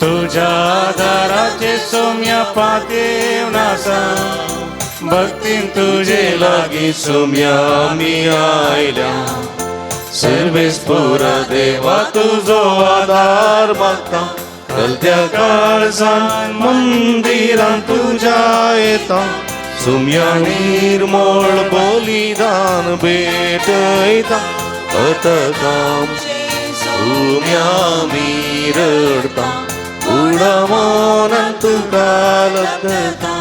तुझ्या दाराचे सौम्य पातेव नासा भक्तीन तुझे लागी सौम्य आम्ही आयल्या सर्वेस्पुरा देवा तुझो आधार मागता कलत्या काळजान मंदिरान तुझ्या येता सौम्य निर्मळ बलिदान भेटयता अतकाम सौम्य आम्ही रडता उडमोनन तुका लगता.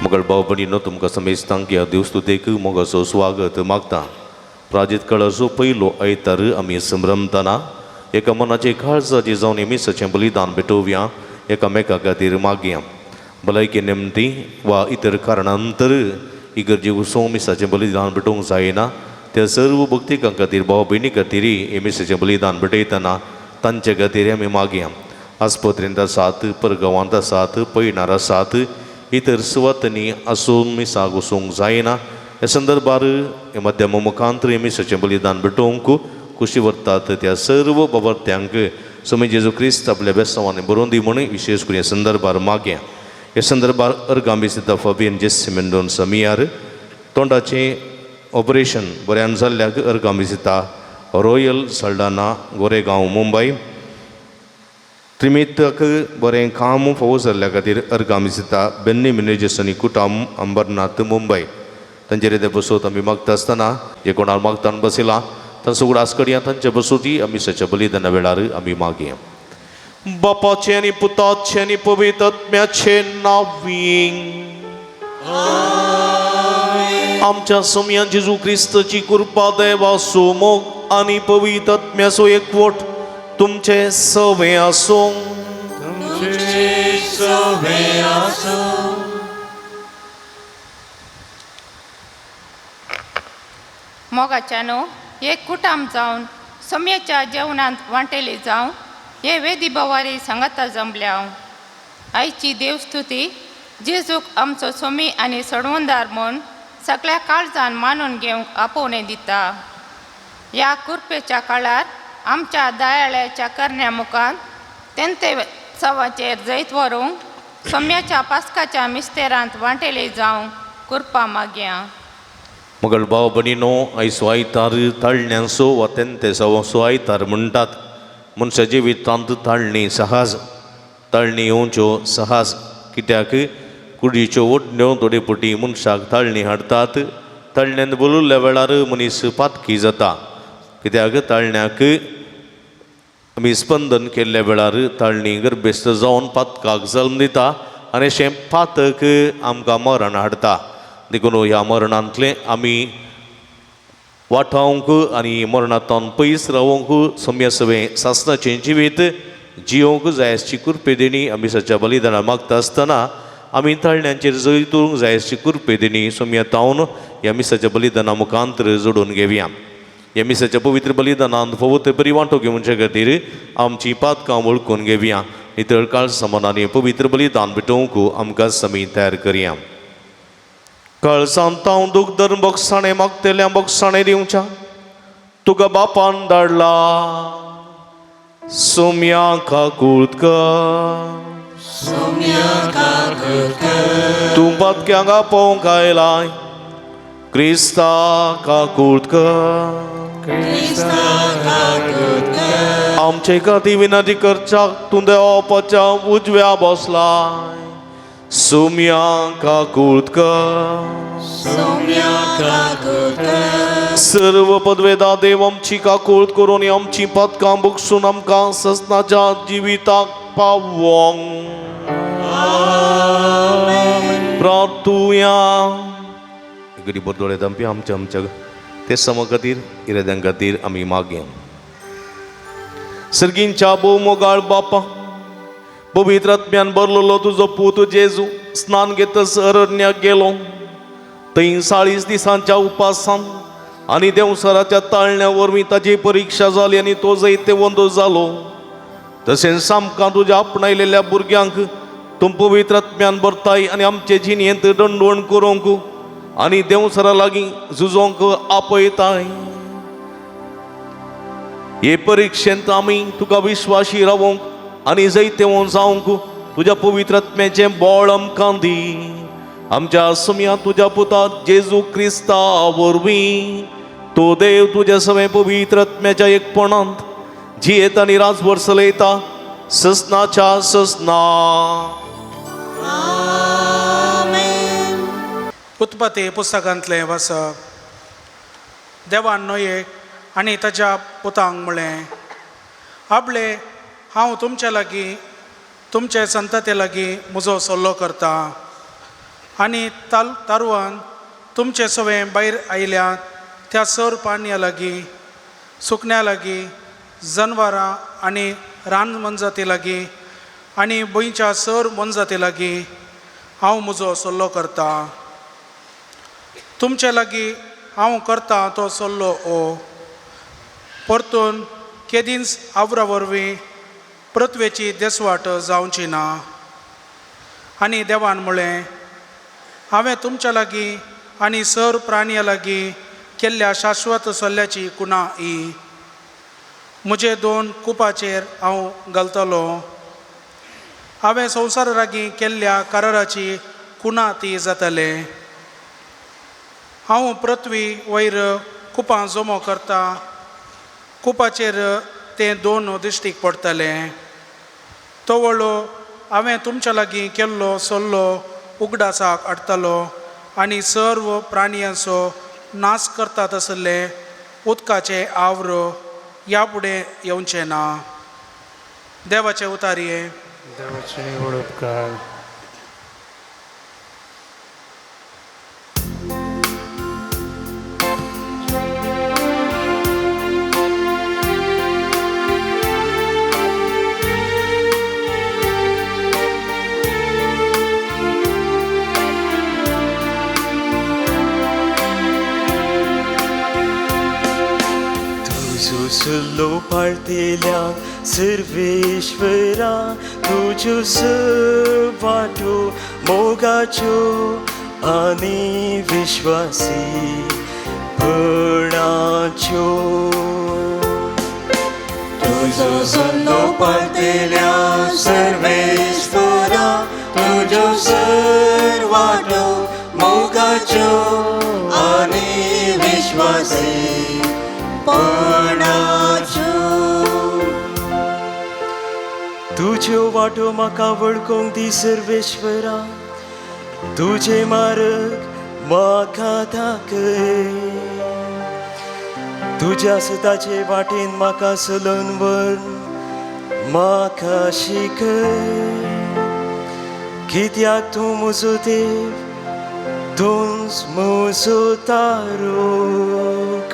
मगळ भाव भयणींनो, तुमकां समेस्तांक ह्या देवस्तुतेक मोगाचो स्वागत मागता. प्राजीत काळाचो पयलो आयतार आमी संभ्रमतना एका मनाचे काळजाचे जावन एमिसाचें बलिदान भेटोवया, एकामेका खातीर मागया. भलायकी नेमती वा इतर कारणांतर इगर्जे वचूंक मिसाचें बलिदान भेटोवंक जायना त्या सर्व भक्तिकां खातीर भाव भयणी खातीर एमिसाचें बलिदान भेटयतना तांचे खातीर आमी मागया. आस्पत्रेंत आसात, परगांवांत आसात, पैणार आसात, इतर सुवातांनी आसून मिसाक वचूंक जायना. ह्या संदर्भार हे माध्यम मुखांतर एमिसाचें बलिदान भेटोवंक कुशी व्हरतात त्या सर्व बाबर्थ्यांक स्वामी जेजू क्रिस्त आपल्या बेसांवांनी बरोवन दी म्हणून विशेष करून ह्या संदर्भार मागया. ह्या संदर्भार अर्गांबिसिता फाबियन जेसिमेंडोन समियार तोंडाचें ऑपरेशन बऱ्यान जाल्ल्याक अर्गांबिसिता रॉयल सल्डाना गोरेगांव मुंबय त्रिमितक बरें काम फावो जाल्ल्या खातीर अर्गांबिसिता बेन्नी मिनेजेसनी कुटाम अंबरनाथ मुंबय तांचेर ते बसोत आमी मागता आसतना जे कोणाक मागतान बसयला तांचो उगडास करया. तांचे बसोती आमी सच्या बलिदाना वेळार आमी मागया. बापाचे आनी पुताचे आनी पवित्र आत्म्याचे नांवीं आमच्या सौम्य जेजू क्रिस्ताची कृपा देवाचो मोग आनी पवित्र आत्म्याचो एकवट तुमचे सवे आसूं. मोगाच्यानो एक कुटाम जावन सौम्याच्या जेवणांत वांटेले जावं हे वेदी बवारी सांगाता जमल्या. आयची देवस्तुती जेजूक आमचो सोमी आनी सडवंदार म्हूण सगळ्या काळजान मानून घेवंक आपोवणें दिता. ह्या कुरपेच्या काळार आमच्या दयाळ्याच्या करण्या मुखान तेंते सवाचेर जैत व्हरूंक सौम्याच्या पास्काच्या मिस्तेरांत वांटेले जावंक कृपा मागया. मगळ भाव भयणींनो, आयचो आयतार ताळण्यांचो वा तेंते सवाचो आयतार म्हणटात. मनशा जिवितांत ताळणी सहज, ताळणी येवच्यो सहज. कित्याक कुडीच्यो ओडण्यो थोडे पटी मनशाक ताळणी हाडटात. ताळण्यांत बोलुल्ल्या वेळार मनीस पातकी जाता. कित्याक ताळण्याक आमी स्पंदन केल्ल्या वेळार ताळणी गर्भेस्त जावन पातकाक जल्म दिता आनी अशें पातक आमकां मरण हाडटा. देखून ह्या मरणांतले आमी वाटावंक आनी मरणांतल्यान पयस रावंक सौम्य सवें सासणाचें जिवीत जियोंक जाय आसची कृपे देणी आमी सच्या बलिदाना मागता आसतना आमी ताळण्यांचेर जैत उरूंक जाय आसची कृपे देणी सौम्य तावन ह्या मिसाच्या बलिदाना मुखांतर जोडून घेवया. ह्या मिसाच्या पवित्र बलिदानांत फोव ते बरी वांटो घेवचे खातीर आमची पातकां वळखून घेवया. नितळ काळ समानांनी पवित्र बलिदान भेटोवंक आमकां समी तयार करया. काळजांत हांव दूख धरून बोगसाणें मागतेल्या बोगसाणें दिवच्या तुका बापान धाडला सौम्या काकुळकर. तूं पातक्यांक आपोवंक आयलाय क्रिस्ता काकुळकर. आमचे खातीर विनंती करच्याक तूं देवाच्या उजव्या बसलाय. सोम्या काकुळकर, सौम्या काकुळकर, सर्व पदवेदा देव आमची काकुळत करून आमची पदकां बुकसून आमकां ससनाच्या जिविताक पावोंक प्रार्थुया. गडी बरदोळे दंपी आमच्या ते सम खातीर इरेद्यां खातीर आमी मागया. सर्गींच्या मोगाळ बापा, पवित्र आत्म्यान भरलेलो तुजो पूत जेजू स्नान घेतस अरण्याक गेलो. थंय 40 दिसांच्या उपासान आनी देवसराच्या ताळण्या वरवीं ताची परिक्षा जाली आनी तो जैते वंदो जालो. तशेंच सामकां तुज्या आपणायलेल्या भुरग्यांक तूं पवित्र आत्म्यान भरताय आनी आमचे जिणेंत दंडवण करूंक आनी देवसरा लागीं झुजोंक आपयताय. हे परिक्षेंत आमी तुका विश्वासी रावोंक आनी जैतेवो जावंक तुज्या पवित्र आत्म्याचें बळ आमकां दी. आमच्या सुम्या तुज्या पुता जेजू क्रिस्ता वरवीं तो देव तुज्या सगळे पवित्र आत्म्याच्या एकपणांत जियेता आनी राजभर चलयता ससनाच्या ससना. उत्पत्ती पुस्तकांतलें वाचप. देवान नोयेक आनी ताच्या पुतांक म्हळें, आपले हांव तुमचे लागीं तुमचे संतते लागीं म्हजो सल्लो करता आनी तारुवान तुमचे सगळे भायर आयल्यात त्या सर प्राण्या लागीं, सुकण्यां लागीं, जनवरां आनी रान मनजाती लागीं आनी भुंयच्या सर मनजाती लागीं हांव म्हजो सल्लो करता. तुमचे लागीं हांव करता तो सल्लो हो. परतून केदींच आवरा वरवीं पृथ्वेची देसवाट जावची ना. आनी देवान म्हळें, हांवें तुमच्या लागीं आनी सर प्राण्या लागीं केल्ल्या शाश्वत सल्ल्याची कुणा ही. म्हजे 2 कुपाचेर हांव घालतलो. हांवें संवसारा लागीं केल्ल्या कराराची कुणा ती जातले. हांव पृथ्वी वयर कुपां जमो करता. कुपाचेर ते 2 दिश्टीक पडटले. तो वळो हांवें तुमच्या लागीं केल्लो सल्लो उगडासाक हाडटलो आनी सर्व प्राणयांचो नाश करता तसले उदकाचे आवड ह्या फुडें येवचें ना. देवाचे उतारिये. देवाचे उपकार. सुलो पाळतेल्या सर्वेश्वरा, तुज्यो सर्वाटो मोगाच्यो आनी विश्वासी पणाच्यो. तुजो सल्लो पाळतेल्या सर्वेश्वरा, तुज्यो सर्वाटो मोगाच्यो आनी विश्वासी तुज्यो वाटो म्हाका वळखूंक दी सर्वेश्वरा. तुजे मार्ग म्हाका दाखय. तुज्या सदाचे वाटेन म्हाका चलोवन व्हर. म्हाका शिकय. कित्याक तूं म्हजो देव, तूंच म्हजो तारूक.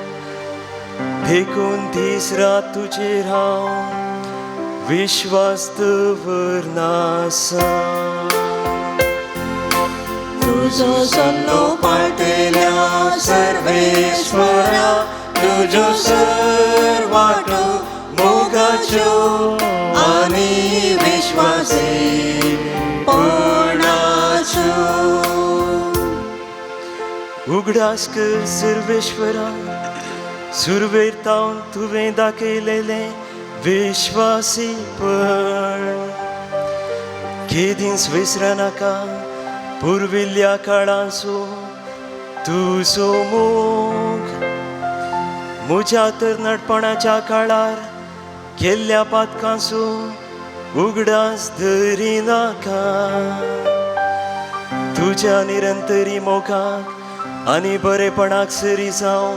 देखून दीस रात तुजेर हांव विश्वास दवरनासा. तुजो सल्लो पाळटेल्या सर्वेश्वरा, तुज्यो सर्वाटो मोगाच्यो आनी विश्वासी पणाच्यो. उगडास कर सर्वेश्वरा, सुरवेर तावन तुवें दाखयलेलें विश्वासीपण. केदींच विसरा नाका पुर्विल्ल्या काळाचो तुजो मोग. म्हज्या तरणाटपणाच्या काळार केल्ल्या पातकांचो उगडास धरी नाका. तुझ्या निरंतरी मोगाक आनी बरेपणाक सरी जावं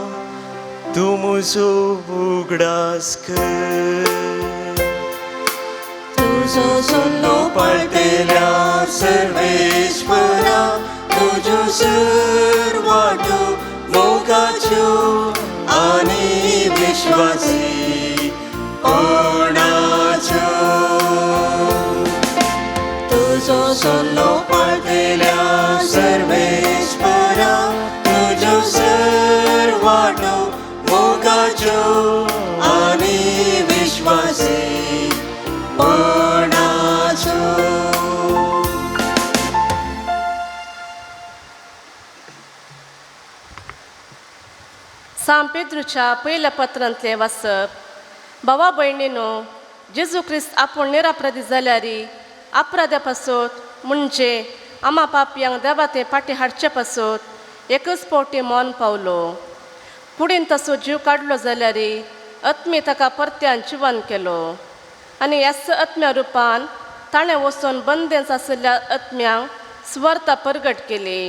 तूं म्हजो उगडास कर. तुजो सल्लो पाळटेल्या सर्वेश्वरा तुज्यो सर्वाटो मोगाच्यो आनी विश्वासी पणाच्यो. तुजो सल्लो पाळटेल्या सर्वेश्वरा तुज्यो सर्वाटो मोगाच्यो आनी विश्वासी पणाच्यो. सां पेद्रूच्या पयल्या पत्रांतले वाचप. भावा भयणीनो, जेजू क्रिस्त आपूण निरापराधी जाल्यारी अपराध्या पासत म्हणजे आम्हा पापयांक देवा ते फाटी हाडचे पासत एकच फावटी मौन पावलो. कुडीन तसो जीव काडलो जाल्यारी आत्मी ताका परत्यान जिवन केलो आनी ह्याच आत्म्या रुपान ताणें वचून बंदेंत आशिल्ल्या आत्म्यांक स्वर्ता परगट केली.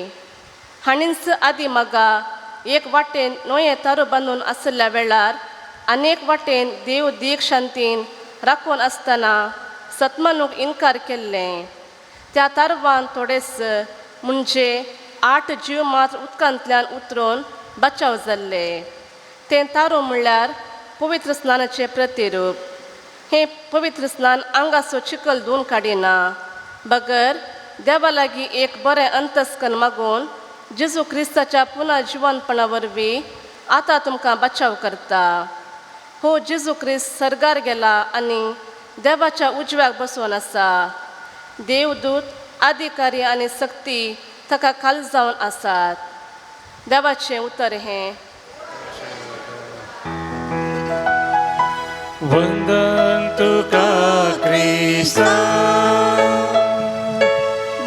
हाणींच आदी मागा एक वाटेन नोये तारू बांदून आशिल्ल्या वेळार आनीक वाटेन देव दीक शांतीन राखून आसतना सत्मानूक इन्कार केल्लें. त्या तारवान थोडेच म्हणजे 8 जीव मात्र उदकांतल्यान उतरून बचाव जाल्ले. तें तारू म्हणल्यार पवित्र स्नानाचें प्रतिरूप. हें पवित्र स्नान आंगाचो चिकल धुवन काडिना, बगर देवा लागीं एक बरें अंतस्कन मागून जेजू क्रिस्ताच्या पुना जिवनपणा वरवीं आतां तुमकां बचाव करता. हो जेजू क्रिस्त सर्गार गेला आनी देवाच्या उजव्याक बसून आसा. देवदूत अधिकारी आनी सक्ती ताका खाल जावन आसात. देवाचें उतर हें. वंदन तुका क्रिस्ता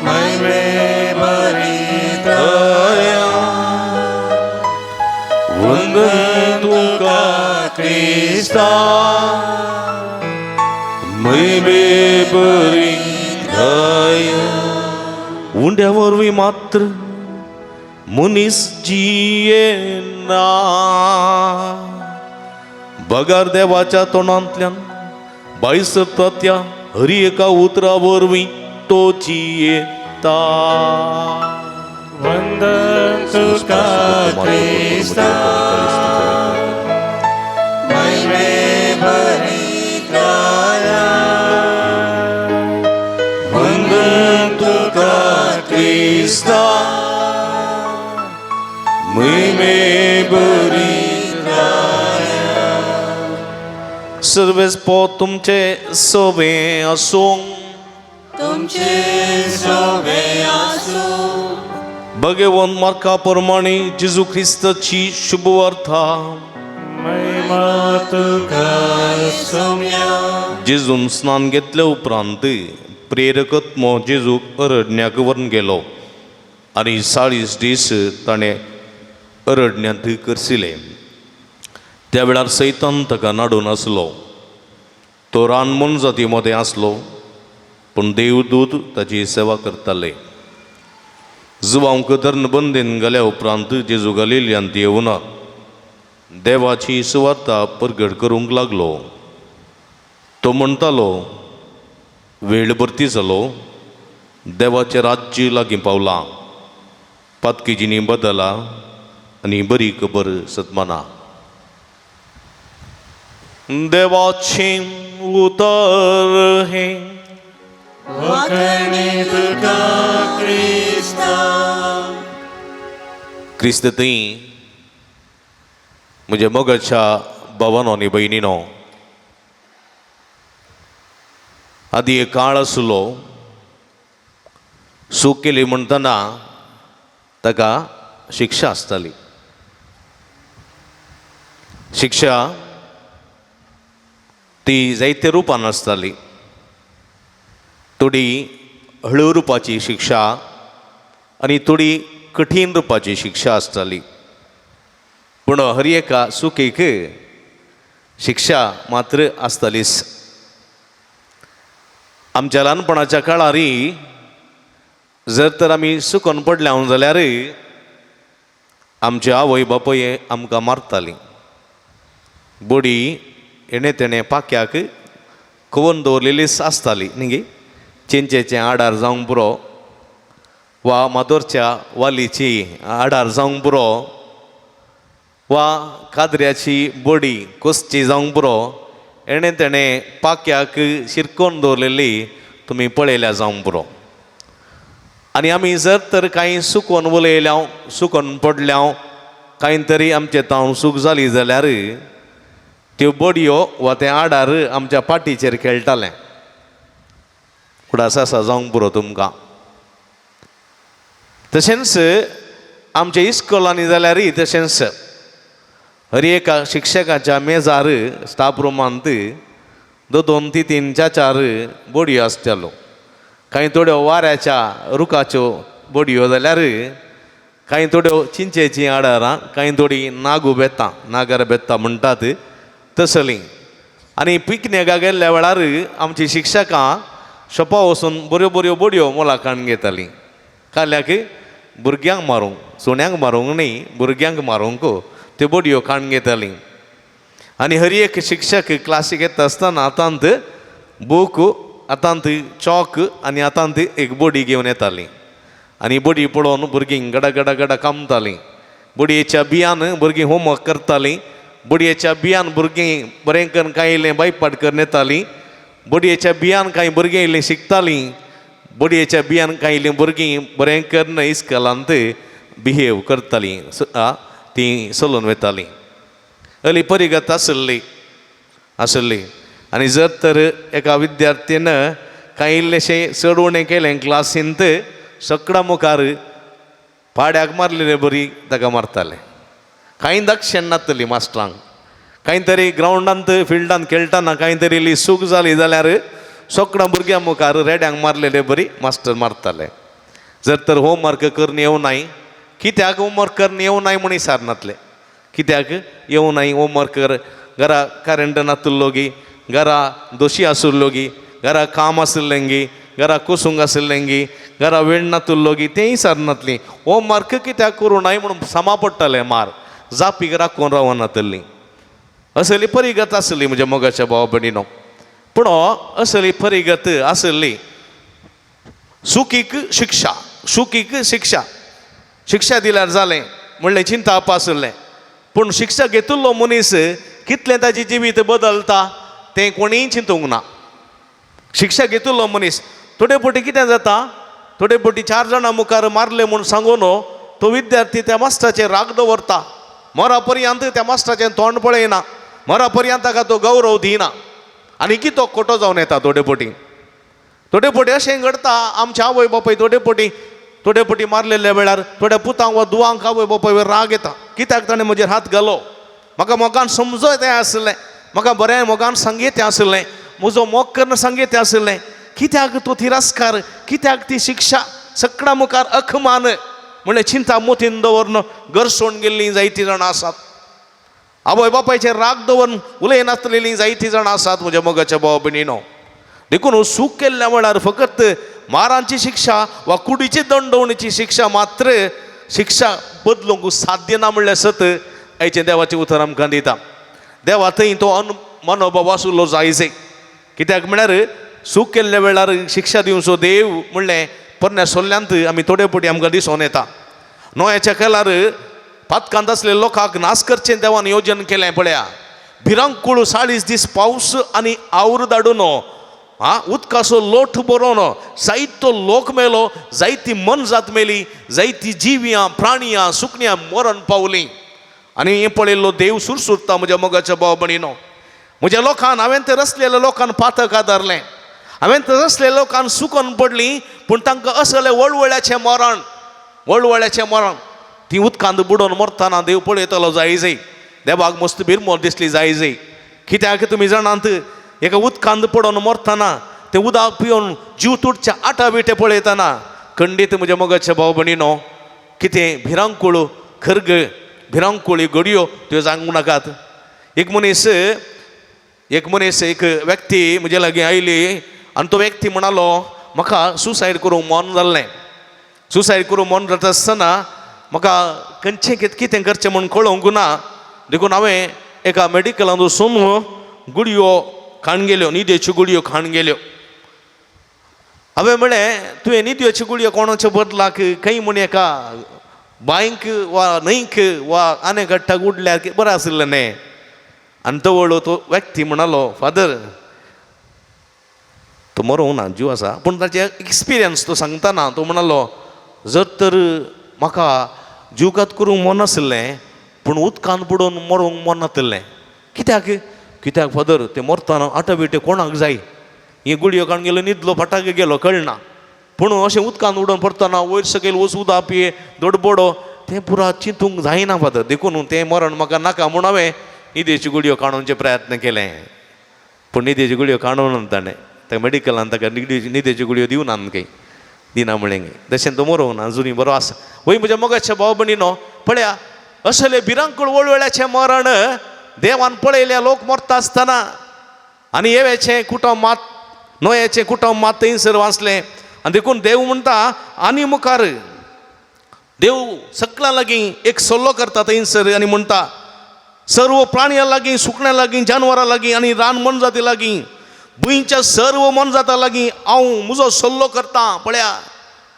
महिमे बरी दया. वंदन तुका क्रिस्ता महिमे बरी दया. उंड्या वरवीं मात्र मनीस जियेना, बगार देवाच्या तोंडांतल्यान भायर सरता त्या हरी एका उतरा वरवीं तो जियेता. वंदन तुका क्रिस्ता महिमे बरी दया. वंदन तुका क्रिस्ता महिमे बरी दया. सर्वेस पो तुमचे सोबे आसूं, तुमचे सोबे आसूं. भगवंत मार्का प्रमाणे जेजू ख्रिस्ताची शुभवार्ता. महिमा तुका सौम्या. जेजून स्नान घेतल्या उपरांत प्रेरकत्मो जेजूक अरण्याक व्हरून गेलो आनी 40 दीस ताणें अरण्यात करसिले. त्या वेळार सैतान ताका नाडून आसलो. तो रानमन जाती मदें आसलो, पूण देवदूत ताची सेवा करताले. जुवांक धरण बंदेन गेल्या उपरांत जेजू गलिल्यांत येवन देवाची सुवार्ता परगट करूंक लागलो. तो म्हणटालो, वेळ भरती जालो, देवाचें राज्य लागीं पावलां. पातकी जिणी बदला आनी बरी खबर सतमाना. देवाचें उतर हें. वखणी तुका क्रिस्ता. क्रिस्त थंय म्हज्या मोगाच्या भावानो आनी भयणीनो, आदी एक काळ आसलो, सूख केली म्हणटना ताका शिक्षा आसताली. शिक्षा ती जायते रुपान आसताली. थोडी हळू रुपाची शिक्षा आनी थोडी कठीण रुपाची शिक्षा आसताली. पूण हर एका सुखीक शिक्षा मात्र आसतालीच. आमच्या ल्हानपणाच्या काळारी जर तर आमी सुकोन पडल्या जाल्यार आमचे आवय बापूय आमकां मारतालीं. बडी हेणे तेणे पाक्याक करून दवरलेली आसताली न्ही. चिंचेचें आडार जावंक पुरो वा मातोरच्या वालीची आडार जावंक पुरो वा काद्र्याची बडी कोसची जावंक पुरो हेणे तेणे पाक्याक शिरकोवन दवरलेली तुमी पळयल्या जावंक पुरो. आनी आमी जर तर कांय सुकोवन उलयल्या सुकोवन पडल्या कांय तरी आमचे तावन सूक जाली जाल्यार त्यो बडयो वा ते आडार आमच्या पाटीचेर खेळटाले. उडास आसा जावंक पुरो तुमकां. तशेंच आमच्या इस्कॉलांनी जाल्यारय तशेंच हर एका शिक्षकाच्या मेजार स्टाफ रुमांत 2 ते 3 4 बडयो आसताल्यो. कांय थोड्यो वाऱ्याच्या रुखाच्यो बडयो जाल्यार कांय थोड्यो चिंचेचीं आडारां कांय थोडी नागू बेतां नागर बेतां म्हणटात तसलीं. आनी पिकनिका गेल्ल्या वेळार आमची शिक्षकां शॉपार वचून बऱ्यो बऱ्यो बडयो मोलाकान घेतालीं. काल्याक भुरग्यांक मारूंक सुण्यांक मारूंक न्ही भुरग्यांक मारूंक त्यो बडयो काण घेतालीं. आनी हर एक शिक्षक क्लासीक येता आसतना हातांत बूक हातांत चॉक आनी हातांत एक बडी घेवन येतालीं. आनी बडी पळोवन भुरगीं गडा गडा गडा कामतालीं. बडयेच्या बियान भुरगीं होमवर्क करतालीं. बडयेच्या बियान भुरगीं बरें करून कांय इल्लें बायपाट करून येतालीं. बडयेच्या बियान कांय भुरगीं इल्लीं शिकतालीं. बडयेच्या बियान कांय इल्लीं भुरगीं बरें करून इस्कॉलांत बिहेव करतालीं तीं चलून वतालीं. हली परिगत आसली. आनी जर तर एका विद्यार्थीन कांय इल्लेशें चड उणें केलें क्लासींत सकडा मुखार पाड्याक मारलेले बरी ताका मारताले. कांय दक्षिण नासतली मास्टरांक. कांय तरी ग्रावंडांत फिल्डांत खेळटाना कांय तरी इल्ली सूक जाली जाल्यार सगळ्या भुरग्यां मुखार रेड्यांक मारलेले बरी मास्टर मारताले. जर तर होमवर्क करून येवनाय कित्याक होमवर्क करून येवनाय म्हूण विचारनातले. कित्याक येवनाय होमवर्क कर घरा करंट नासलो गी घरा दोशी आसुल्लो गी घरा काम आसलें गी घरा कुसूंग आसलें गी घरा वेळ नासलो गी तेंय विचारनातलीं. होमवर्क कित्याक करूं नाय म्हणून सामा पडटाले मार जापीक राखून रावनातलीं. असली परिगत आसली म्हज्या मोगाच्या भावा भयणीनो. पूण असली परिगत आसली सुखीक शिक्षा शिक्षा दिल्यार जालें म्हणलें चिंता आसलें. पूण शिक्षा घेतिल्लो मनीस कितलें ताजें जिवीत बदलता तें कोणीय चिंतूंक ना. शिक्षा घेतिल्लो मनीस थोडे फावटी कितें जाता थोडे फावटी 4 जाणां मुखार मारले म्हूण सांगून तो विद्यार्थी त्या मास्टराचेर राग दवरता. मरा पर्यंत त्या मास्टराचें तोंड पळयना. मरा पर्यंत ताका तो गौरव दिना. आनी तो खोटो जावन येता. थोडे फावटी अशें घडटा आमच्या आवय बापूय थोडे फावटी मारलेल्या वेळार थोड्या पुतांक वा दुवांक आवय बापूय राग येता. कित्याक ताणें म्हजेर हात घालो. म्हाका मोगान समजोयतें आसलें. म्हाका बरें मोगान सांगीत आसलें. म्हजो मोग करून सांगीत आसलें. कित्याक तो तिरस्कार कित्याक ती शिक्षा सगळ्या मुखार अखमान म्हणलें चिंता मोतीन दवरून गरसोन गेल्लीं जायतीं जाणां आसात. आवय बापायचेर राग दवरून उलयनासलेलीं जायतीं जाणां आसात म्हज्या मोगाच्या भावा भयणीनो. देखून सूख केल्ल्या वेळार फकत मारांची शिक्षा वा कुडीची दंडवणीची शिक्षा मात्र शिक्षा बदलूंक साध्य ना म्हणल्यार सत आयचें देवाचें उतर आमकां दिता. देवा थंय तो मनोभाव आसुल्लो जायजे. कित्याक म्हळ्यार सूख केल्ल्या वेळार शिक्षा दिवचो देव म्हणलें परण्या सोल्ल्यांत आमी थोडे फावटी आमकां दिसून येता. नोयाच्या काळार पातकांत आसलेल्या लोकांक नाश करचें देवान योजन केलें पळया. भिरांकूळ 40 दीस पावस आनी आवृ धाडून उदकाचो लोट बरोवन जायतो लोक मेलो. जायती मनजात मेली. जायतीं जिवियां प्राणियां सुकण्यां मरण पावलीं. आनी हें पळयल्लो देव सुरसुरता म्हज्या मोगाच्या भावा भयणीनो. म्हज्या लोकांन हांवें तर रचलेल्या लोकांन पातक आदारलें. हांवें तर रचलेल्या लोकांन सुकोन पडलीं पूण तांकां असलें वळवळ्याचें मरण ती उदकांत बुडोवन मरतना देव पळयतलो जायजय. देवाक मस्त भिरमोल दिसली जायजय. कित्याक तुमी जाणात एका उदकांत पडोवन मरतना तें उदक पिवन जीव तुटच्या आटा बिटे पळयतना खंडीत म्हज्या मोगाच्या भाव भयणीनो कितें भिरांकूळ खर्ग भिरांकूळी घडयो त्यो जावंक नाकात. एक मनीस एक व्यक्ती म्हजे लागीं आयली आनी तो व्यक्ती म्हणालो म्हाका सुसायड करूंक मन जाल्लें. सुसायड करूं मन जाता आसतना म्हाका खंयचें कितें करचें म्हूण कळोंक ना. देखून हांवें एका मेडिकलांत वचून गुडयो खावन गेल्यो, न्हिदेच्यो गुडयो खावन गेल्यो. हांवें म्हळें तुवें न्हिदेच्यो गुडयो कोणाच्या बदलाक खंय म्हण एका बांयक वा न्हंयक वा आनी गट्टाक उडल्यार बरें आसलें न्ही. आनी तो तो व्यक्ती म्हणालो, फादर तो मरूंक ना, जीव आसा, पूण ताचे एक्सपिरियन्स तो सांगतना तो म्हणालो, जर तर म्हाका जीवघात करूंक मन नासलें पूण उदकांत बुडोवन मरूंक मन नासलें. कित्याक फादर ते मरतना आटाबिटे कोणाक जाय. हे गुडयो खावन गेलो, न्हिदलो, फटाक गेलो, कळना. पूण अशें उदकांत उडोवन पडटना वयर सकयल वच उदक पिये दडबडो तें पुरा चिंतूंक जायना फादर. देखून तें मरण म्हाका नाका म्हूण हांवें न्हिदेच्यो गुडयो काडोवचे प्रयत्न केले. पूण न्हिदेच्यो गुडयो काडून ताणें त्या मेडिकलान ताका न्हिदेच्यो गुडयो दिवनात खंय, दिना म्हळें तशें तो मरूंक ना, जुनी बरो आसा. वय म्हज्या मोगाच्या भाव भयणीनो, पळया असले भिरांकूळ वळवळ्याचें मरण देवान पळयल्या लोक मरता आसतना. आनी येवेचें कुटुंब मात नोयेचें कुटुंब मात थंयसर वाचलें. आनी देखून देव म्हणटा आनी मुखार देव सकला लागीं एक सल्लो करता थंयसर आनी म्हणटा सर्व प्राणयां लागीं, सुकण्यां लागीं, जानवरां लागीं आनी रान मनजाती लागीं, भुंयच्या सर्व मनजातां लागीं हांव म्हजो सल्लो करता. पळया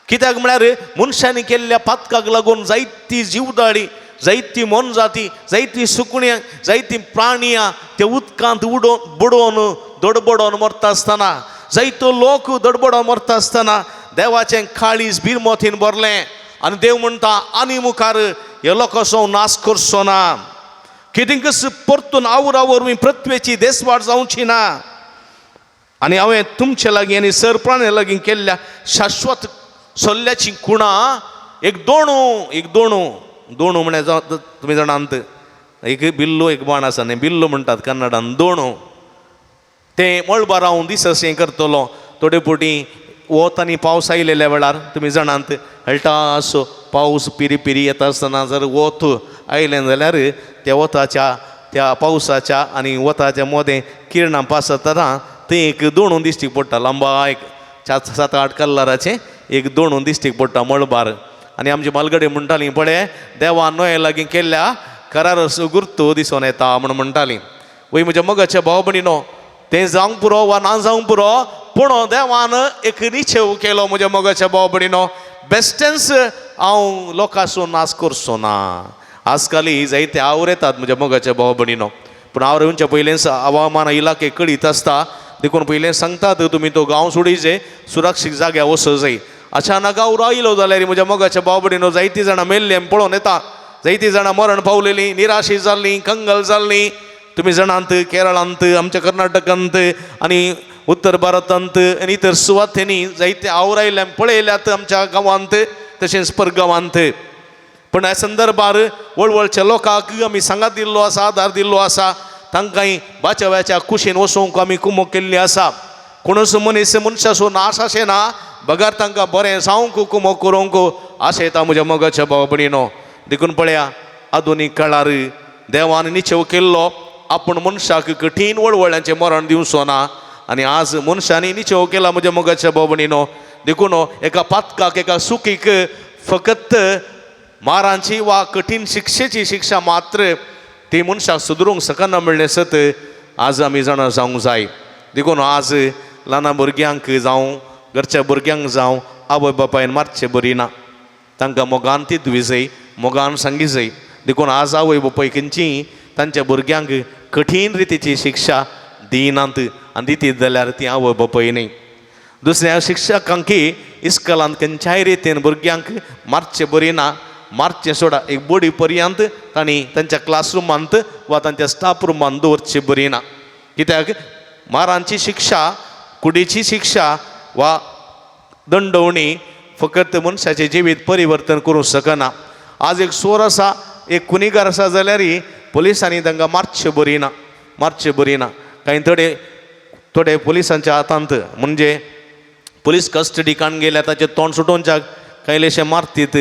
कित्याक म्हळ्यार मनशांनी केल्ल्या पातकाक लागून जायती जीवदाळी, जायती मनजाती, जायती सुकण्यां, जायती प्राणयां त्या उदकांत बुडोवन दडबडोन मरता आसतना, जायतो लोक दडबडोन मरता आसतना देवाचें काळीज बिरमोथीन भरलें. आनी देव म्हणटा आनी मुखार हे लोकांचो नाश करचो ना. कितेंकच परतून आवरावरवीं पृथ्वेची देसवाड जावची ना. आनी हांवें तुमचे लागीं आनी सर प्राण्या लागीं केल्ल्या शाश्वत सल्ल्याची खुणा एक दोणू म्हळ्यार तुमी जाणात एक बिल्लो एक बाण आसा न्ही, बिल्लो म्हणटात कन्नडान, दोणू. तें मळबार हांव दीस अशें करतलो. थोडे फावटी वत आनी पावस आयलेल्या वेळार तुमी जाणात हळटासो पावस पिरी पिरी येता आसतना जर वत आयलें जाल्यार त्या वताच्या त्या पावसाच्या आनी वताच्या मदें किरणां पासतना थंय एक दोणू दिश्टी पडटा, लांबा एक 7-8 कल्लाराचें एक दोणू दिश्टी पडटा मळबार. आनी आमची मालगडे म्हणटालीं पळय देवान नोये लागीं केल्ल्या करार गुर्तो दिसून येता म्हूण म्हणटालीं. वय म्हज्या मोगाच्या भाव भयणीनो, तें जावंक पुरो वा ना जावंक पुरो पूण देवान एक निशेव केलो म्हज्या मोगाच्या भाव भयणीनो. बेश्टेंच हांव लोकांचो नाश करचो ना. आजकाल जायते आवड येतात म्हज्या मोगाच्या भाव भयणीनो, पूण आवडच्या पयलेंच हवामान इलाके कळीत आसता. देखून पयलें सांगतात तुमी तो गांव सोडीचे, सुरक्षीत जाग्यार वचो जाय. अचानक गांव रावलो जाल्यार म्हज्या मोगाच्या भाव भयणीनो जायतीं जाणां मेल्लीं आमी पळोवन येता. जायतीं जाणां मरण पावलेलीं, निराशी जाल्लीं, कंगल जाल्लीं. तुमी जाणात केरळांत, आमच्या कर्नाटकांत आनी उत्तर भारतांत आनी इतर सुवातेनी जायते आवरायले आमी पळयल्यात आमच्या गांवांत तशेंच परगांवांत. पण ह्या संदर्भार वळवळच्या लोकांक आमी सांगात दिल्लो आसा, आदार दिल्लो आसा. तांकांय बाच्याव्याच्या कुशीन वचोवंक आमी कुमक केल्ली आसा. कोणूच मनीस मनशाचो नाश अशें ना, बगार तांकां बरें जावंक कुमक करूंक आशा येता म्हज्या मोगाच्या भाव भयणीनो. देखून पळया आधुनीक काळार देवान निशेव केल्लो आपूण मनशाक कठीण वळवळ्यांचें मरण दिवचो ना. आनी आज मनशांनी निशेव केला म्हज्या मोगाच्या भाव भयणीनो. देखून एका पातकाक एका सुखीक फकत मारांची वा कठीण शिक्षेची शिक्षा मात्र ती मनशाक सुदरूंक सकना म्हणलें सत आज आमी जाणा जावंक जाय. देखून आज ल्हान भुरग्यांक जावं घरच्या भुरग्यांक जावं आवय बापायन मारचें बरी ना. तांकां मोगान ती दुयेजय, मोगान सांगी जाय. देखून आज आवय बापाय खंयचीं तांच्या भुरग्यांक कठीण रितीची शिक्षा दिनात आनी दितीत जाल्यार ती आवय बापाय न्ही. दुसऱ्या शिक्षकांकी इस्कॉलांत खंयच्याय रितीन भुरग्यांक मारचें बरी ना. मारचें सोडा, एक बडी पर्यंत तांणी तांच्या क्लासरुमांत वा तांच्या स्टाफ रुमांत दवरचें बरी ना. कित्याक मारांची शिक्षा, कुडीची शिक्षा वा दंडवणी फकत मनशाचें जिवीत परिवर्तन करूंक शकना. आज एक चोर आसा, एक कुणीगार आसा जाल्यार पुलिसांनी तांकां मारचें बरी ना, मारचें बरी ना. कांय थोडे पुलिसांच्या हातांत म्हणजे पुलीस कस्टडीक गेल्या ताचें तोंड सुटोवच्याक कायलेशें मारतीत,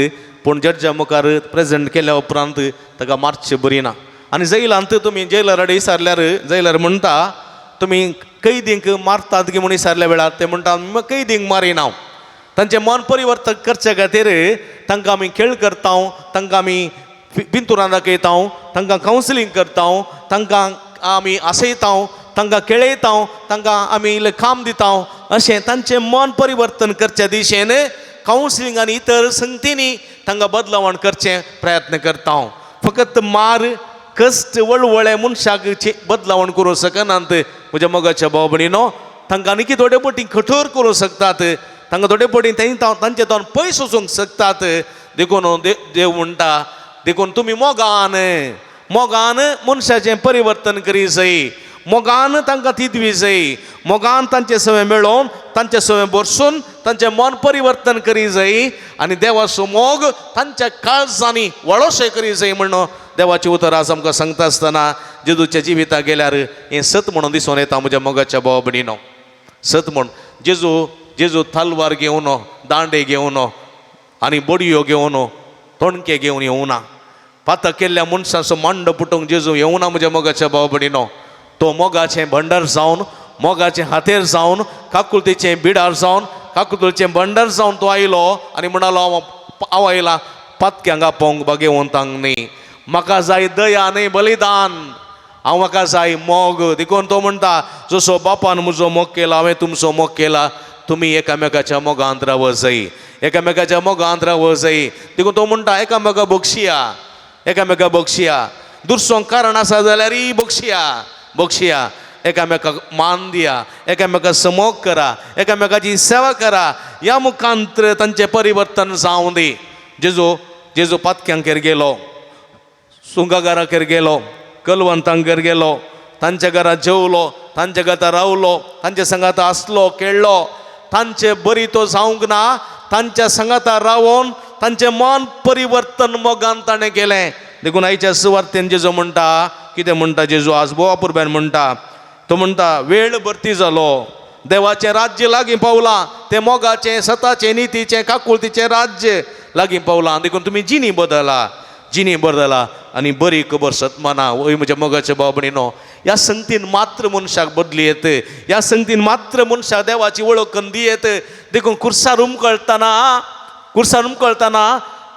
पूण जड्जा मुखार प्रेजेंट केल्या उपरांत ताका मारचें बरी ना. आनी जैलांत तुमी जेलराक विचारल्यार जैलर म्हणटा तुमी कैदींक मारतात की म्हूण विचारल्या वेळार ते म्हणटा कैदींक मारिना. तांचें मन परिवर्तन करचे खातीर तांकां आमी खेळ करता, तांकां आमी भिंतुरां दाखयता, तांकां कावन्सिलींग करता, तांकां आमी आसयता, तांकां खेळयता, तांकां आमी इल्लें काम दिता, अशें तांचें मन परिवर्तन करचे दिशेन कावन्सिलींग आनी इतर संगतींनी तांकां बदलावण करचें प्रयत्न करता. फकत मार कश्ट वळवळे मनशाक बदलावण करूं शकनात म्हज्या मोगाच्या भाव भयणीनो. तांकां आनी थोडे पटी कठोर करूं शकतात, तांकां थोडे पटी तांचे तोंड पयस वचूंक शकतात. देखून देव म्हणटा, देखून तुमी मोगान मोगान मनशाचें परिवर्तन करी जाय, मोगान तांकां तिदवी जाय, मोगान तांचे सवय मेळोवन तांचे सवय बरसून तांचें मन परिवर्तन करी जाय आनी देवाचो मोग तांच्या काळजांनी वळोशे करी जाय म्हणून देवाचें उतर आज आमकां सांगता आसतना जेजूच्या जिविता गेल्यार हें सत म्हणून दिसून येता म्हज्या मोगाच्या भाव भयणीनो. सत म्हण जेजू तलवार घेवन दांडे घेवन आनी बडयो घेवन तोणके घेवन येवना. पातक केल्ल्या मनशाचो मांड पुटोवंक जेजू येवना म्हज्या मोगाच्या भाव भयणीनो. तो मोगाचें भंडार जावन, मोगाचें हातेर जावन, काकुलतेचें बिडार जावन, काकुलतेचें भंडार जावन तो आयलो आनी म्हणलो हांव आयला पातक्यांक आपोवंक भाग्यवंतांक न्ही. म्हाका जाय दया न्ही बलिदान, म्हाका जाय मोग. देखून तो म्हणटा जसो बापान म्हजो मोग केला हांवें तुमचो मोग केला, तुमी एकामेकाच्या मोगांत राव जाय, एकामेकाच्या मोगांत राव जाय. देखून तो म्हणटा एकामेका बक्षिया, दुरसोंक कारण आसा जाल्यार बक्षिया, एकामेकाक मान दिया, एकामेकाक समोग करा, एकामेकाची सेवा करा. ह्या मुखांतर तांचें परिवर्तन जावं दी. जेजू पातक्यांगेर गेलो, सुंगागाराचेर गेलो, कलवंतांगेर गेलो, तांच्या घरा जेवलो, तांच्या घरा रावलो, तांच्या संगात आसलो, खेळ्ळो. तांचे बरी तो जावंक ना, तांच्या संगाता रावून तांचें मन परिवर्तन मोगान ताणें केलें. देखून आयच्या सुवातेन जेजू म्हणटा, कितें म्हणटा जेजू आज बोवा पुरब्यान म्हणटा, तो म्हणटा वेळ भरती जालो, देवाचें राज्य लागीं पावलां, तें मोगाचें सताचें नितीचें काकुळतीचें राज्य लागीं पावलां. देखून तुमी जिणी बदला आनी बरी खबर सतमाना. वय म्हज्या मोगाच्या भाव भयणीनो, ह्या संगतीन मात्र मनशाक बदली येता, ह्या संगतीन मात्र मनशाक देवाची वळख करून दियेत. देखून कुर्सार उमकळटाना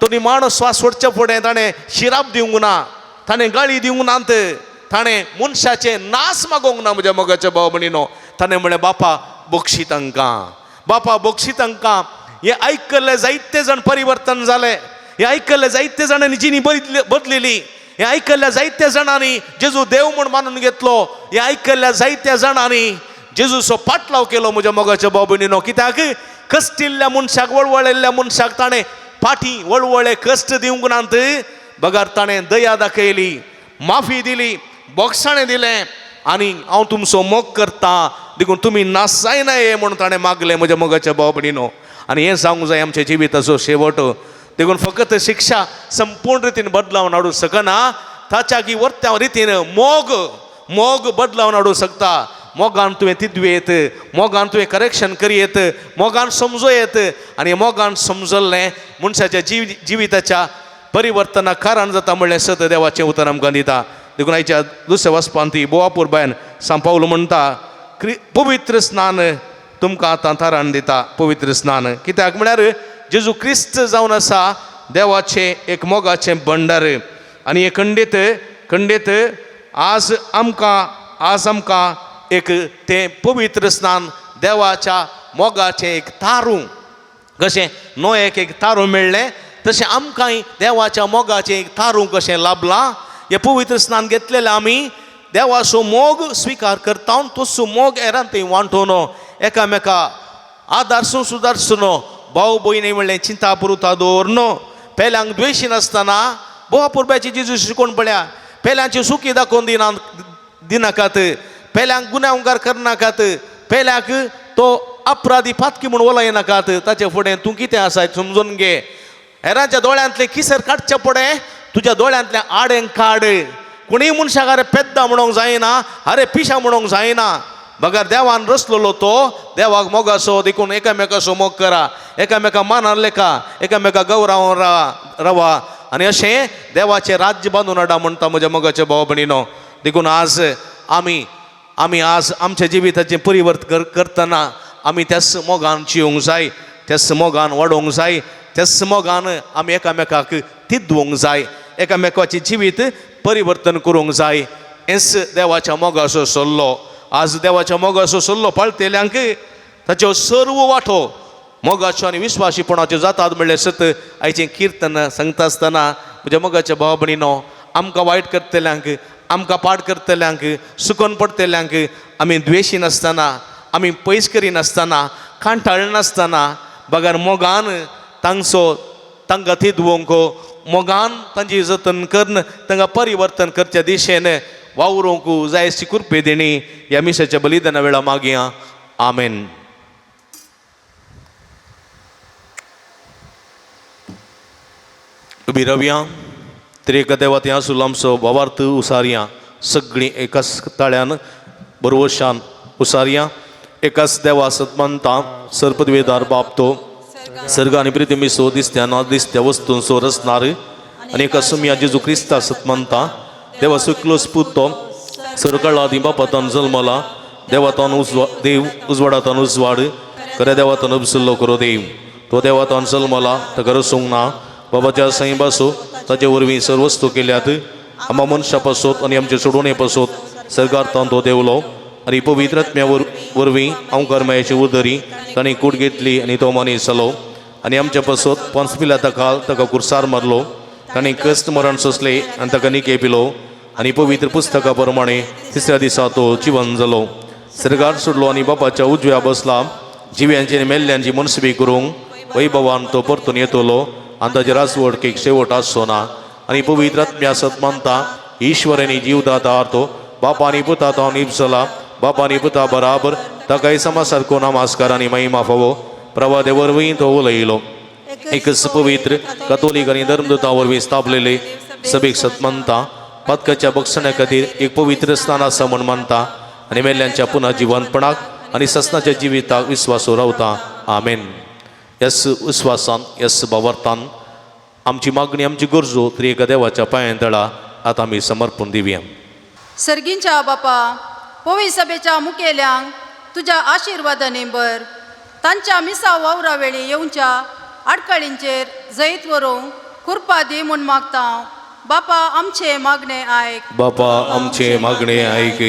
तो निमाणो स्वास सोडचे फुडें ताणें शिराप दिवंक ना, ताणें गाळी दिवंक नात, ताणें मनशाचें नास मागोवंक ना म्हज्या मोगाच्या भाव भयणीनो. ताणें म्हळें बापा बक्षी तांकां. हें आयकल्ले जायते जाण परिवर्तन जाले, हें आयकल्ले जायते जाणांनी जिणी बदलिली, हें आयकल्ल्या जायत्या जाणांनी जेजू देव म्हूण मानून घेतलो, हें आयकल्ल्या जायत्या जाणांनी जेजूचो पाटलाव केलो म्हज्या मोगाच्या भाव भयणीनो. कित्याक कश्टिल्ल्या मनशाक वळवळिल्ल्या मनशाक ताणें फाटी वळवळे कश्ट दिवंक नात, बगार ताणें दया दाखयली, माफी दिली, बोगसाणें दिलें आनी हांव तुमचो मोग करता, देखून तुमी नास जायना म्हणून ताणें मागलें म्हज्या मोगाच्या भाव भयणीनो. आनी हें जावंक जाय आमच्या जिविताचो शेवट. देखून फकत शिक्षा संपूर्ण रितीन बदलावन हाडूंक शकना, ताच्या की वर्त्या रितीन मोग बदलावन हाडूंक शकता. मोगान तुवें तिदवेत, मोगान तुवें करेक्शन करियेत, मोगान समजोयेत आनी मोगान समजल्लें मनशाच्या जिविताच्या परिवर्तनाक कारण जाता म्हणलें सत देवाचें उतर आमकां दिता. देखून आयच्या दुसऱ्या वचपान ती बोवा पुरबायन सांग पावलो म्हणटा पवित्र स्नान तुमकां आतां थारान दिता. पवित्र स्नान कित्याक म्हळ्यार जेजू क्रिस्त जावन आसा देवाचें एक मोगाचें भंडार आनी हे खंडीत आज आमकां एक तें पवित्र स्नान देवाच्या मोगाचें एक तारूं, कशें नोयेक एक तारूं मेळ्ळें तशें आमकांय देवाच्या मोगाचें एक तारूं कशें लाभलां. हें पवित्र स्नान घेतलेलें आमी देवाचो मोग स्विकार करता, तसो मोग हेरां थंय वांटून एकामेका आदारसून सुदारसून भाव भयणी म्हणलें चिंता पुरता दवरनो. पेल्यांक द्वेशी नासतना बोवा पुरब्याची जेजू शिकोवन पळया, पेल्यांची सुखी दाखोवन दिनाकात, पेल्यांक गुन्यांवकार करनाकात, पेल्यांक तो अपराधी पातकी म्हूण वलयनाकात. ताचे फुडें तूं कितें आसा समजून घे. हेरांच्या दोळ्यांतलें किसर काडचें पडे, तुज्या दोळ्यांतलें आडें काड. कोणीय मनशाक अरे पेद्दा म्हणूंक जायना, अरे पिशा म्हणूंक जायना. बगार देवान रचलेलो तो देवाक मोगाचो, देखून एकामेकाचो मोग करा, एकामेका मानान लेखा, एकामेका गौरवान रावा आनी अशें देवाचें राज्य बांदून हाडा म्हणटा म्हज्या मोगाच्या भाव भयणीनो. देखून आज आमी आज आमच्या जिविताचें परिवर्तन करतना आमी त्याच मोगान जिवंक जाय. तेच मोगान वाडोवंक जाय, तेच मोगान आमी एकामेकाक तिदवंक जाय, एकामेकाची जिवीत परिवर्तन करूंक जाय. हेच देवाच्या मोगाचो सल्लो. आज देवाच्या मोगाचो सल्लो पाळटेल्यांक ताच्यो सर्व वाटो मोगाच्यो आनी विश्वासीपणाच्यो जातात म्हणल्यार सत. आयचें किर्तन सांगता आसतना म्हज्या मोगाच्या भावा भयणीनो, आमकां वायट करतल्यांक, आमकां पाड करतल्यांक, सुकोन पडटल्यांक आमी द्वेशी नासतना, आमी पयस करिनासतना, कांटाळ नासतना बगार मोगान तांकां तिदवंक, मोगान तांची जतन करून तांकां परिवर्तन करच्या दिशेन वावरूंक जाय अशी कृपे देणी ह्या मिसाच्या बलिदाना वेळा मागया. आमेन. उबी रावया. त्रेका देवात ह्या सुलामचो भावार्थ उसारया. सगळीं एकाच ताळ्यान बरोवशान उसारया. एकाच देवा सतमंता सर्पद्वेदार बापतो सर्ग आनी प्रिथिवी सो दिसत्या नादिसत्या वस्तून सो रचणार आनी एका सुम्या जेजू क्रिस्ता सतमंता देवा सुकलो स्पुतो सरकळादी बापातान जल्मला. देवातान देव उजवाडातान उजवाड खऱ्या देवातान उपसुल्लो करो देव. तो देवातान जल्मला ताका रसूंक ना. बाबाच्या सई बासो ताचे वरवीं सर्व वस्तू केल्यात. आम्हा मनशा पासोत आनी आमचे सोडवणे पासोत सरकारतान तो देवलो आनी पवित्र आत्म्या वरवीं अंवकारमयाची उदरी ताणें कूड घेतली आनी तो मनीस जालो. आनी आमच्या पासोत पोंच पिलाता काल ताका कुर्सार मारलो. ताणें कश्ट मरण सोंसले आनी ताका निके पिलो आनी पवित्र पुस्तका प्रमाणे तिसऱ्या दिसा तो जिवन जालो. सरकार सोडलो आनी बापाच्या उजव्या बसला. जिव्यांची आनी मेल्ल्यांची मनसुबी करूंक वैभवान तो परतून येतलो आनी ताचे राजवट एक शेवट आसचो ना. आनी पवित्र आत्म्या सतमंता ईश्वरानी जीवदाता तो बापा आनी पुता तो निपजला. बापा आनी पुता बराबर ताकाय समा सारको नमस्कार आनी महिमा फावो. प्रवादे वरवीं तो उलयलो. एकच पवित्र कथोलीक आनी धर्मदूता वरवीं स्थापलेले सभेक सतमंता पदकाच्या बक्षण्या खातीर एक पवित्र स्थान आसा म्हूण मानता आनी मेल्ल्यांच्या पुन्हा जिवंतपणाक आनी ससनाच्या जिविताक विस्वासो रावता. आमेन. ह्याच विस्वासान ह्याच भावार्थान आमची मागणी आमची गरजो त्रिएका देवाच्या पांयां तळा आतां आमी समर्पण दिवया. सर्गींच्या बापा, पवी सभेच्या मुखेल्यांक तुज्या आशिर्वादाने भर. तांच्या मिसा वावरा वेळी येवच्या आडखळींचेर जैत व्हरूंक कृपा दी म्हूण मागता. बापा, आमचे मागणे आयक. बापा, आमचे मागणे आयक.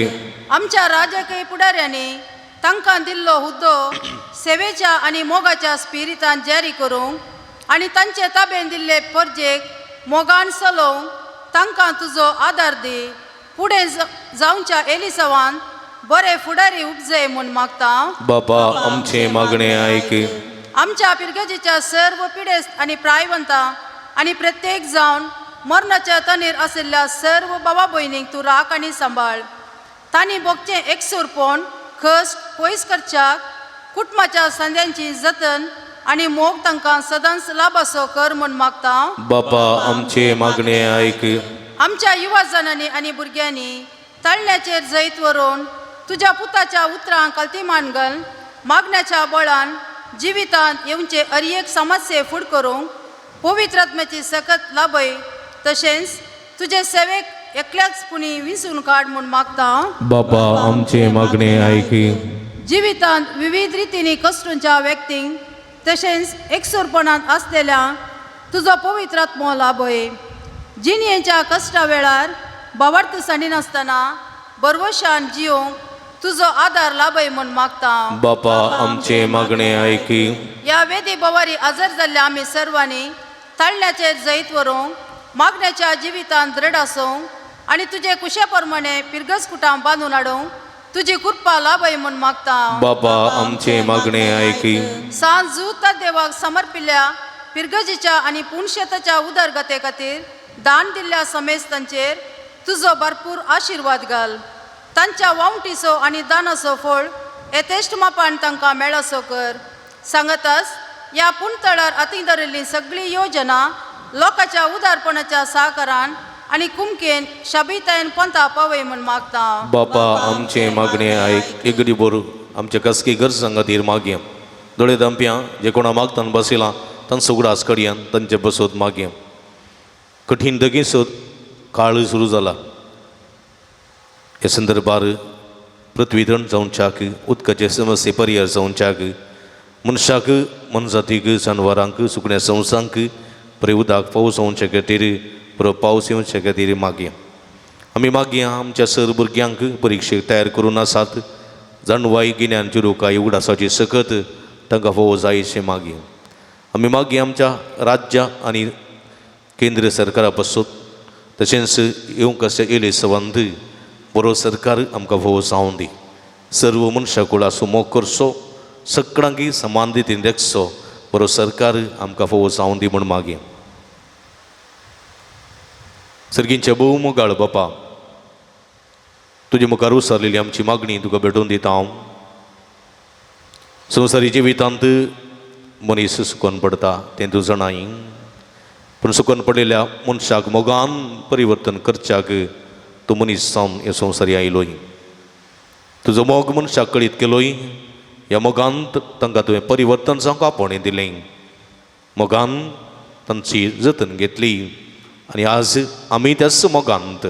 आमच्या राजकीय फुडाऱ्यांनी तांकां दिल्लो हुद्दो सेवेच्या आनी मोगाच्या स्पिरितान जारी करूंक आनी तांचे ताबेन दिल्ले परजेक मोगान चलोवंक तांकां तुजो आदार दी. फुडें जावच्या एलिसवान बरे फुडारी उपजे म्हूण मागता. बापा, आमचे मागणे आयक. आमच्या पिरगेजीच्या सर्व पिडेस्त आनी प्रायवंतां आनी प्रत्येक जावन मरणाच्या तनीर आशिल्ल्या सर्व भावा भयणींक तूं राख आनी सांबाळ. तांणी भोगचें एकसुरपण कश्ट पयस करच्याक कुटुंबाच्या संद्यांची जतन आनी मोग तांकां सदांच लाभासो कर म्हूण मागता. बापा, आमचे मागणे आयक. आमच्या युवा जनांनी आनी भुरग्यांनी तळण्याचेर जैत व्हरून तुज्या पुताच्या उतरांक कल्तीमान घाल मागण्याच्या बळान जिवितांत येवचे अरियेक समस्ये फूड करूंक पवित्र आत्म्याची सकत लाभय. तशेंच तुजे सेवेक एकल्याच पुणी विंसून काड म्हूण मागता. बापा, आमचे मागणे आयक. जिवितांत विविध रितींनी कश्टांच्या व्यक्तींक तशेंच एकसुरपणांत आसलेल्या तुजो पवित्र आत्मो लाभय. जिणयेच्या कश्टा वेळार भावार्थ सांडिनासतना बरवशान जियोंक तुजो आदार लाभय म्हूण मागता. बापा, आमचे मागणे आयक. ह्या वेदी बोवारी हजर जाल्ल्या आमी सर्वांनी तळण्याचेर जैत व्हरूंक मागण्याच्या जिवितांत दृढ आसूंक आनी तुजे कुशे प्रमाणे पिरगस कुटां बांदून हाडूंक तुजी कृपा लाभय म्हूण मागता. बापा, आमचे मागणे आयक. सांज जुता देवाक समर्पिल्ल्या पिरगजीच्या आनी पुणशेताच्या उदरगते खातीर दान दिल्ल्या समेस्तांचेर तुजो भरपूर आशिर्वाद घाल. तांच्या वावटीचो आनी दानाचो फळ येतेश्ट मापान तांकां मेळसो कर. सांगताच ह्या पुणतळार हाती धरिल्ली सगळी योजना लोकांच्या उदारपणाच्या सहकारान आनी कुमकेन शाबितायेन पंथा पावय म्हूण मागता. बापा, आमचे मागणे आयक. एगडी बोरू आमच्या कसकी गरजां खातीर मागया. दोळे दंप्यां जे कोणा मागतान बसयलां तांचो उगडास कडयान तांचे बसोत मागया. कठीण दगेसोत काळ सुरू जाला. हे संदर्भार पृथ्वी थंड जावच्याक उदकाचे समस्ये परिहार जावच्याक मनशाक मनजातीक जानवरांक सुकण्या संवसांक बरे उदक पावस येवचे खातीर बरो पावस येवचे खातीर मागया. आमी मागया आमच्या सर भुरग्यांक परिक्षेक तयार करून आसात, जाणवाई गिन्यानची रोखाई उगडासाची सकत तांकां फोव जायशें मागया. आमी मागया आमच्या राज्य आनी केंद्र सरकारा पासून तशेंच येवंक आसा येले संबंद बरो सरकार आमकां फोव जावं दी. सर्व मनशां कुळाचो मोग करचो, सगळ्यांक समान रितीन देखचो बरो सरकार आमकां फोव जावं दी म्हूण मागया. सर्गींचे भोव मोगाळ बापा, तुजे मुखार उसरलेली आमची मागणी तुका भेटोवन दिता हांव. संवसारी जिवितांत मनीस सुकोन पडटा तें तूं जाणाय, पूण सुकोन पडिल्ल्या मनशाक मोगान परिवर्तन करच्याक तूं मनीस जावन ह्या संवसारी आयलोय. तुजो मोग मनशाक कळीत केलोय, ह्या मोगांत तांकां तुवें परिवर्तन जावंक आपणे दिलें. मोगान तांची जतन घेतली आनी आज आमी त्याच मोगांत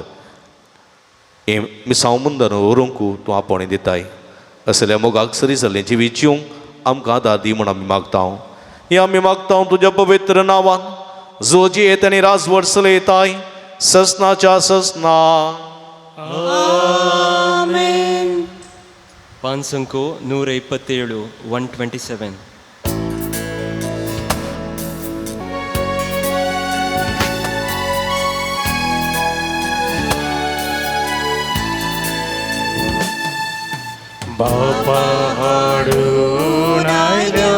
हें मिसांव मुंदर व्हरूंक तूं आपणे दिताय. असल्या मोगाक सरी जाल्लें जिवीत जिवंक आमकां आदार दी म्हूण आमी मागता. हें आमी मागता तुज्या पवित्र नांवान, जो जियेत आनी राजवट चलयताय ससनाच्या ससना. पान संको 127 127. बापा हाडून आयल्या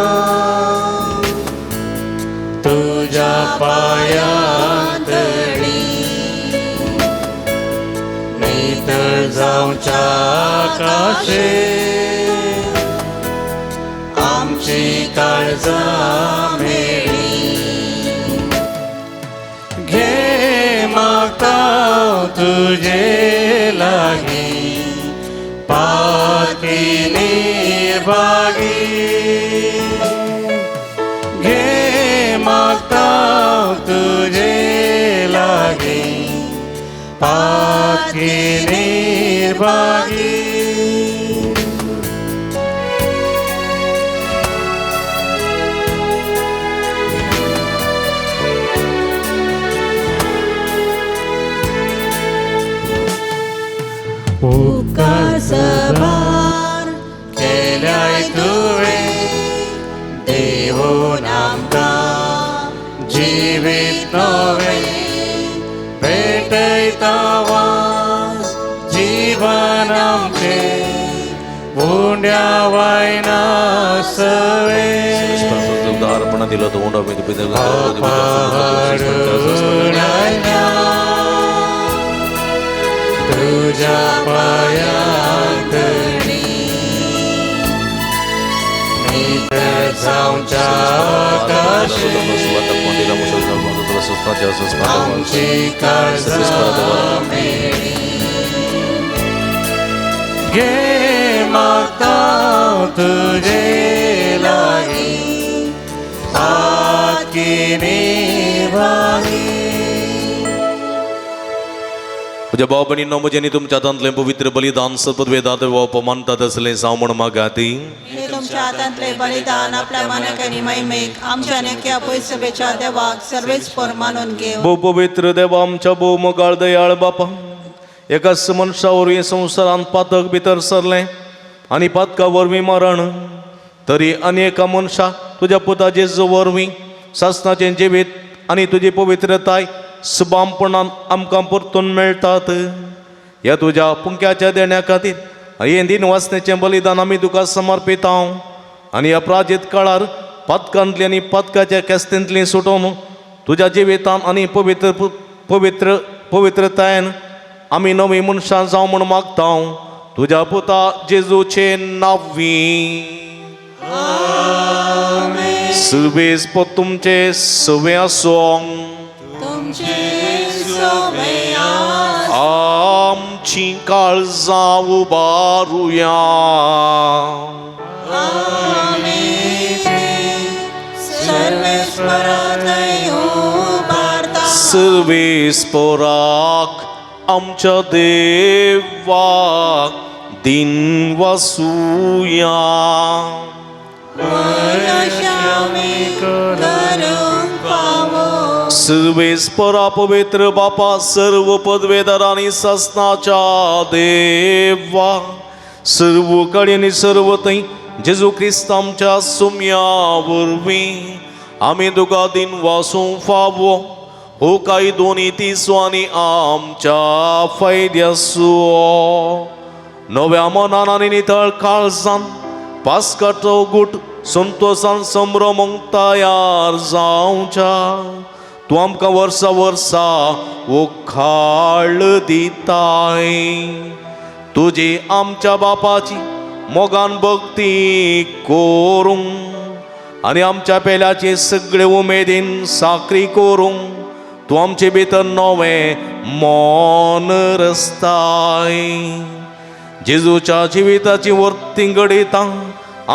तुझ्या पायांतळी, नितळ जावच्या काशे आमची काळजां मेळी. घे मागता तुझे लागी पाकी निर्भागी. घे मागता तुझे लागी पाकी निर्भागी. उपकार सभार केल्याय तुवें देवून आमकां जिवीत नवें भेटयता वास. जीवन आमचें उंड्या वायना सवें उदाहरण दिलो तो उंडा तुझ्या पायांतळी, नितळ जावच्या काशे आमची काळजां मेळी. घे मागता तुझे लागी पाकी निर्भागी. म्हज्या भाव भयणींनो, म्हजें तुमच्या हातांतलें पवित्र बलिदान सतत वेदांत अपमानतात असलें जावं म्हण मागात. हे तुमच्या हातांतले बलिदान आपल्या मानक आनी महिमेक आमच्या नेक्या पयसभेच्या देवाक सर्वेस्पर मानून घेव. भोव पवित्र देवा, आमच्या भोव मोगाळ दयाळ बापा, एकाच मनशा वरवीं संवसारांत पातक भितर सरलें आनी पातका वरवीं मरण, तरी अनेका मनशां तुज्या पुता जेजू वरवीं सासणाचें जिवीत आनी तुजी पवित्रताय सुबामपणान आमकां परतून मेळटात. ह्या तुज्या पुंक्याच्या देण्या खातीर हें दिन वाचनेचें बलिदान आमी तुका समर्पिता. आनी ह्या प्राजीत काळार पातकांतली आनी पातकाच्या केस्तींतली सुटोवन तुज्या जिवितान आनी पवित्रतायेन आमी नवीं मनशां जावं म्हूण मागता. तुज्या पुता जेजूचे नांवी सर्वेस तुमचे सवे आसूं. आमची काळजां उबारुया. सर्वेस्पराक आमच्या देवाक दिन वासुया. अशा आमी करूंक फावो. सर्वेस्परा पवित्र बापा, सर्व पदवेदार आणि ससनाच्या देवा, सर्व काळी आणि सर्व थंय जेजू क्रिस्त आमच्या सुम्या वरवीं आमी तुका दिन वासूंक फावो. हो काही दोन्ही तिसो आनी आमच्या फायद्याचो नव्या मनान आनी नितळ काळजान पास्काचो गूट संतोषान संभ्रमंक तयार जावच्या तूं आमकां वर्सा वर्सा वखाळ दिताय. तुजी आमच्या बापाची मोगान भक्ती करूंक आनी आमच्या पेल्याचे सगळे उमेदीन साकरी करूंक तूं आमचे भितर नवें मन रचताय. जेजूच्या जिविताची वर्ती घडयता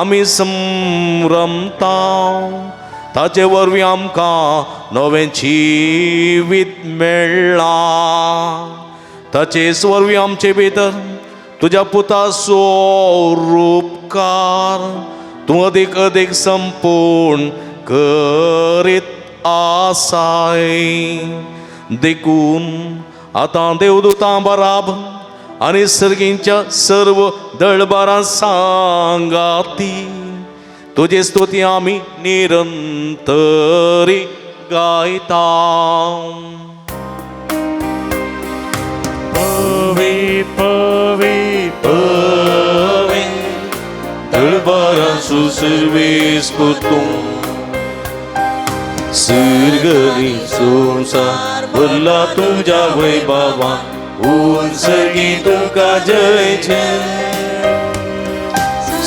आमी संभ्रमता. ताचे वरवीं आमकां नवें जिवीत मेळ्ळां. ताचेच वरवीं आमचे भितर तुज्या पुताचो उपकार तूं अदीक अदीक संपूर्ण करीत आसाय. देखून आतां देवदूतां बराबर आनी सर्गींच्या सर्व दळबारां सांगाती तुजे स्तुती आमी निरंतरी गायता. पवी पवी पवी दळबारां सर्वेस तूं सर्गरी संसार भरला तुझ्या वैभवान उंचगी तुका जय जय.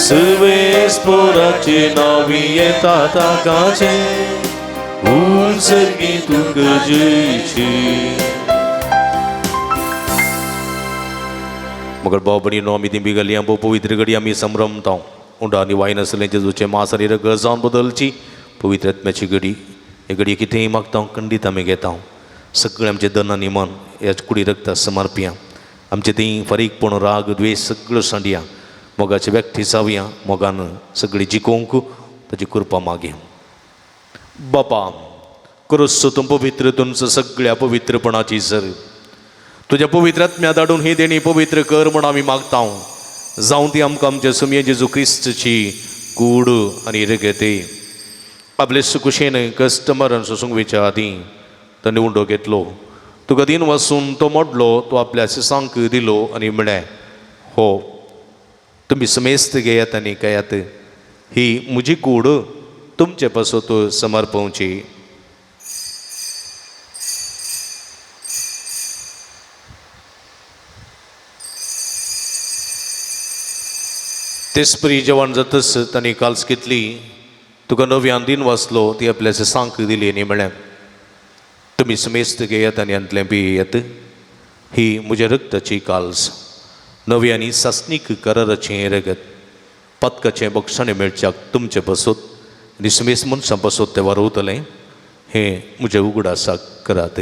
सर्वेस्पराचे नावी येता ताकाचे उंचगी तुका जय जय. मगर भाव भयणीनो आमी ती बिगली आंबो पवित्र घडी आमी संभ्रमता उंडा आनी वायन आसलें जेजूचे मांस आनी रगत जावन बदलची पवित्र आत्म्याची घडी. हे घडये कितेंय मागता खंडीत आमी घेता. सगळें आमचें धन आनी मन ह्या कुडी रगता समर्पिया. आमचें ती फारीकपण राग द्वेश सगळो सांडया. मोगाचे व्यक्ती जावया. मोगान सगळीं जिकोवंक ताची कृपा मागया. बापा करोस तूं पवित्र तुमचो सगळ्या पवित्रपणाची सर तुज्या पवित्र आत्म्या धाडून ही देणी पवित्र कर म्हण आमी मागता. जावं ती आमकां आमच्या सुमये जेजू क्रिस्तची कूड आनी रगते आपले सुकुशेन कस्टमरान सोसूंक वेच्या आदीं ताणें उंडो घेतलो. तुका दिन वचून तो मोडलो तो आपल्या शिसांक दिलो आनी म्हळें हो तुमी समेस्त घेयात आनी कयात. ही म्हजी कूड तुमचे पासत समर्पवची. तेसपरी जेवण जातच तांणी काल्स घेतली. तुका नव्यान दिन वाचलो ती आपल्या शिसांक दिली आनी म्हळें तुमी समेस्त घेयात आनी अंतलें पियेयात. ही म्हज्या रगताची काल्स नव्यांनी सासनीक कराराचें रगत पदकाचें बक्षणें मेळच्याक तुमचे पासत आनी समेस्त मनशां पासत तें वारवतलें. हें म्हज्या उगडासाक करात.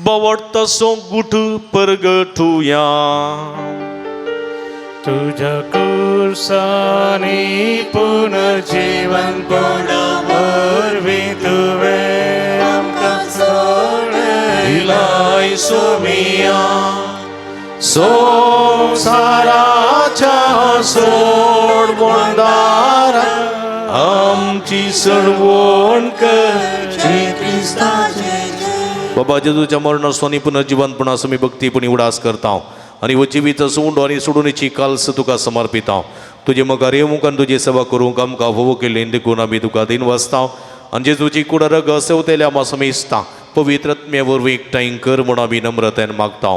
बवडतसो गुठ परगटुया तुझ्या कुर्सानी पुनर्जीवन वरवी तुवे आमकां इलाय सोमिया संसाराच्या सोड बोंडार आमची सडवण करची क्रिस्ताचे बाबा जेजूच्या मरणासोनी पुनर्जीवनपणासो भक्तीपणी उडास करता आनी जिवीत सोंड आनी सोडूनची काल्स तुका समर्पिता. तुजे मुखार येवंक तुजी सेवा करूंक आमकां फोव केल्लें देखून आमी तुका दिन वाचता आनी जेजूची कुडर घसवतेल्या आमी समेजता. पवित्र आत्म्या वरवीं एकठांय कर म्हूण आमी नम्रतेन मागता.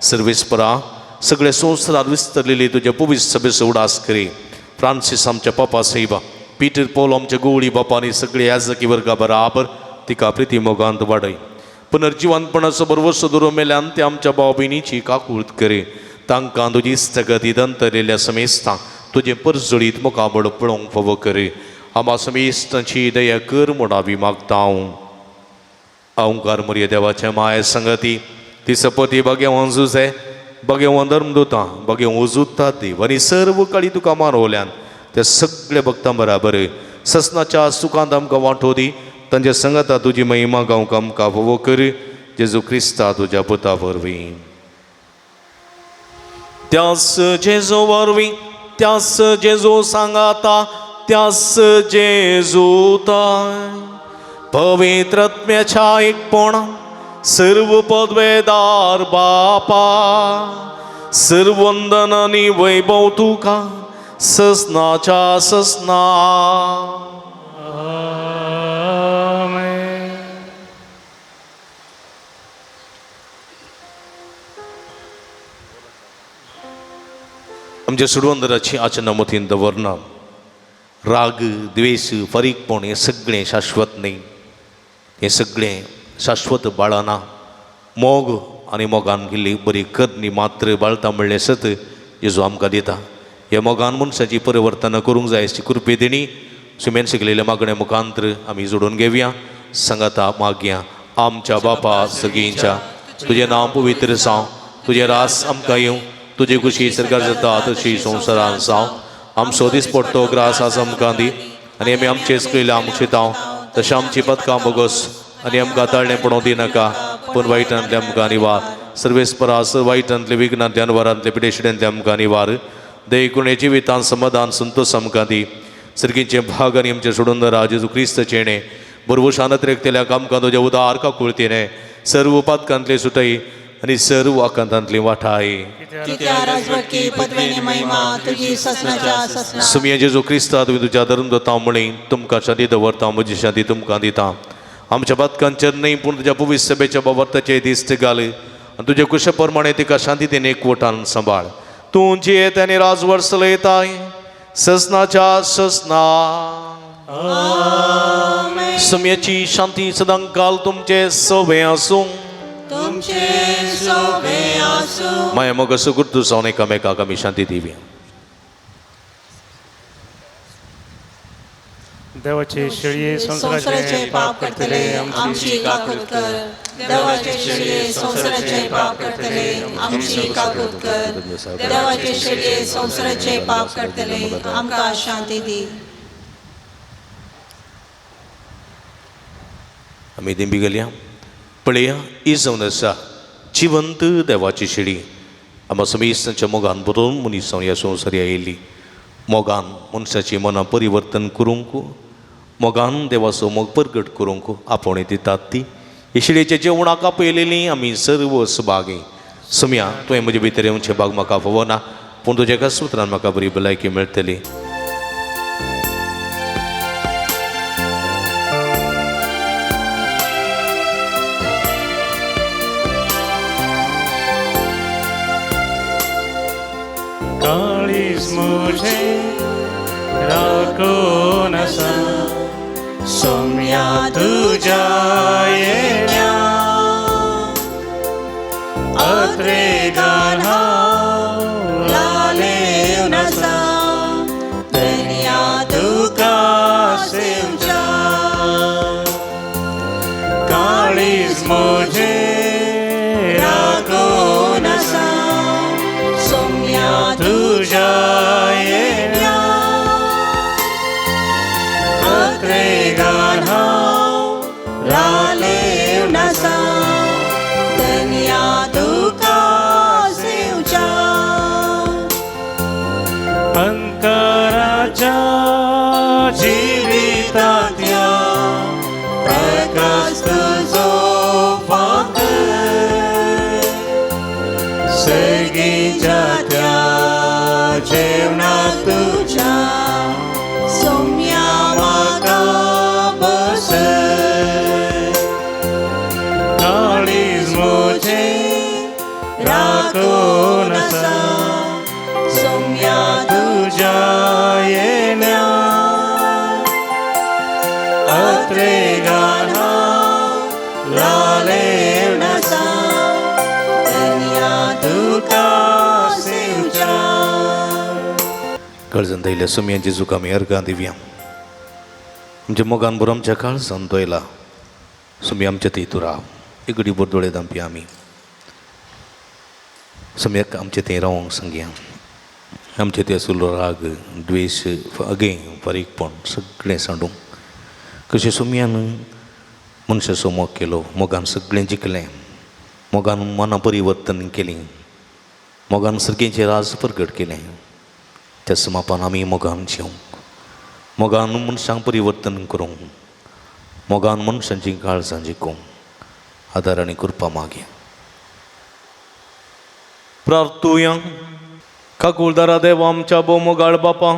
सर्वेस्परा सगळे संवसारांत विस्तरलेली तुज्या पवित्र सभेचो उडास करी. फ्रांसीस आमच्या पापा सैबा पीटर पौल आमच्या गोवळी बापा आनी सगळे याजकी वर्गा बराबर तिका प्रिती मोगांत वाडय. पुनर्जीवनपणाचो बरवसो दवरून मेल्यान ते आमच्या भाव भयणीची काकूळट करे. तांकां तुजी स्थगतीत अंतरलेल्या समेस्तां तुजे परजोडीत मुखाबळ पळोवंक फावो करे. आमा समेस्तांची दया कर म्हूण आमी मागता. ओंकार मर्या देवाच्या माये संगती ती सपती बागेवान झुजे बागेवान धर्मदूतां बागेवान उजुत्ता देव आनी सर्व काळी तुका मानवल्यान त्या सगळ्या भक्तां बराबर ससनाच्या सुखांत आमकां वांटो दी तांच्या संगता तुजी महिमा गावंक आमकां फोव कर जेजू क्रिस्ता तुज्या पुता वरवीं त्यास जेजू वरवीं त्यास जेजू सांगाता त्यास जेजूता पवित्रत्म्याच्या एकपणा सर्व पदवेदार बापा सर्व वंदन आनी वैभव तुका ससनाच्या ससना आमेन. आमच्या सुडवंदराची आचना मतीन दवरना राग द्वेष फरीकपण हे सगळें शाश्वत न्ही हे सगळें शाश्वत बाळाना मोग आनी मोगान गेल्ली बरी करनी मात्र बाळटा म्हणलें सत जेजू आमकां दिता हे मोगान मनशाची परिवर्तन करूंक जाय अशी कृपे देणी सुमेन शिकलेल्या मागण्या मुखांतर आमी जोडून घेवया सांगाता मागया आमच्या बापा सगळींच्या तुजें नांव पवित्र जावं तुजें रास आमकां येवं तुजी खुशी सरकार जाता तशी संवसारान जावं आमचो दीस पडटो ग्रास आसा आमकां दी आनी आमी आमचेच केल्या आमकां शिताव तशें आमची पदकां बोगस आनी आमकां ताळणें पडोवं दिनाका पूण वायटांतले आमकां निवार सर्वेस्परास वायटांतले विघ्नांतल्यान वरांतले पिडेशिड्यांतले आमकां निवार दयकुणे जिवितांत समाधान संतोश आमकां दी सर्गींचे भाग आनी आमचे सोडून राजेजू क्रिस्त चेणे बरोबर शानत रेखतेल्याक आमकां तुज्या उदार काकुळतीने सर्व पातकांतले सुटय आनी सर्व आकांतांतली वाठाय कित्या राजवटी पदवेनी महिमा तुजी ससनाच्या ससना सुमिया जेजू क्रिस्ता तुवें तुज्या धर्म दता म्हणली तुमकां शांती दवरता म्हजी शांती तुमकां दिता आमच्या पातकांचेर न्ही पूण तुज्या पवित्र सभेच्या बाबताचे दिश्ट घाल आनी तुजे कुशे प्रमाणे तिका शांतीतेन एकवटान सांबाळ तूं जियेत आनी राजवर चलयताय ससनाच्या ससना सुमयाची शांती सदां काल तुमचे सोबे आसूं तुमचे सोबे आसूं माया मोग सुकृत जावन एकामेकाक आमी शांती दिवया देवाचे शेळये संसाराचे पाप करतले आमची काकूत कर देवाचे शेळये संसाराचे पाप करतले आमची काकूत कर देवाचे शेळये संसाराचे पाप करतले आमकां शांती दी आमी दिंबी गेल्या पळया ही जावन आसा जिवंत देवाची शेळी आमच्या समेस्तांच्या मोगान बरोवन मनीस ह्या संवसारी आयिल्ली मोगान मनशाची मनां परिवर्तन करूंक मोगान देवाचो मोग प्रगट करूंक आपोवणी दितात ती हे शेळयेच्या जेवणाक आपयलेली आमी सर्व सुभागी सुम्या तुवें म्हजे भितर येवचे भाग म्हाका फोव ना पूण तुज्या एका सुत्रान म्हाका बरी भलायकी मेळटली काळीज मुझे राखून आसा सोम्या तुज्या येण्या अत्रेगान हांव लालेवन आसा दुनिया तुका सेवच्या काळीज मुझे राखून आसा सोम्या तुज्या येण्या अत्रेगान हांव लालेवन आसा दुनिया तुका सेवच्या अंतराच्या जिवितांतल्या प्रकाश तुजो फक्त सर्गीच्या त्या जेवणात तुझ्या सोम्या म्हाका बस काळीज मुझे राखून आसा सोम्या तुज्या येण्या अत्रेगान हांव लालेवन आसा दुनिया तुका सेवच्या कळजन दयल्या सुमयांची चूक आमी अर्गां दिवया आमच्या मोगान बरो आमच्या काळजान दोयला सुमी आमच्या थंय तूं राव एक घडी बर दोळे दामपी आमी सम्यक आमचे ते रावंक सांगया आमचे ते असलो राग द्वेष अगे फारीकपण सगळें सांडूंक कशें सुमयान मनशाचो मोग केलो मोगान सगळें जिखलें मोगान मनां परिवर्तन केलीं मोगान सर्गेचें राज प्रगट केलें त्या समापान आमी मोगान जिवंक मोगान मनशांक परिवर्तन करूंक मोगान मनशांची काळजां जिखूंक आदार आनी कृपा मागया प्रार्थुया काकुळदारा देवा आमच्या भोव मोगाळ बापा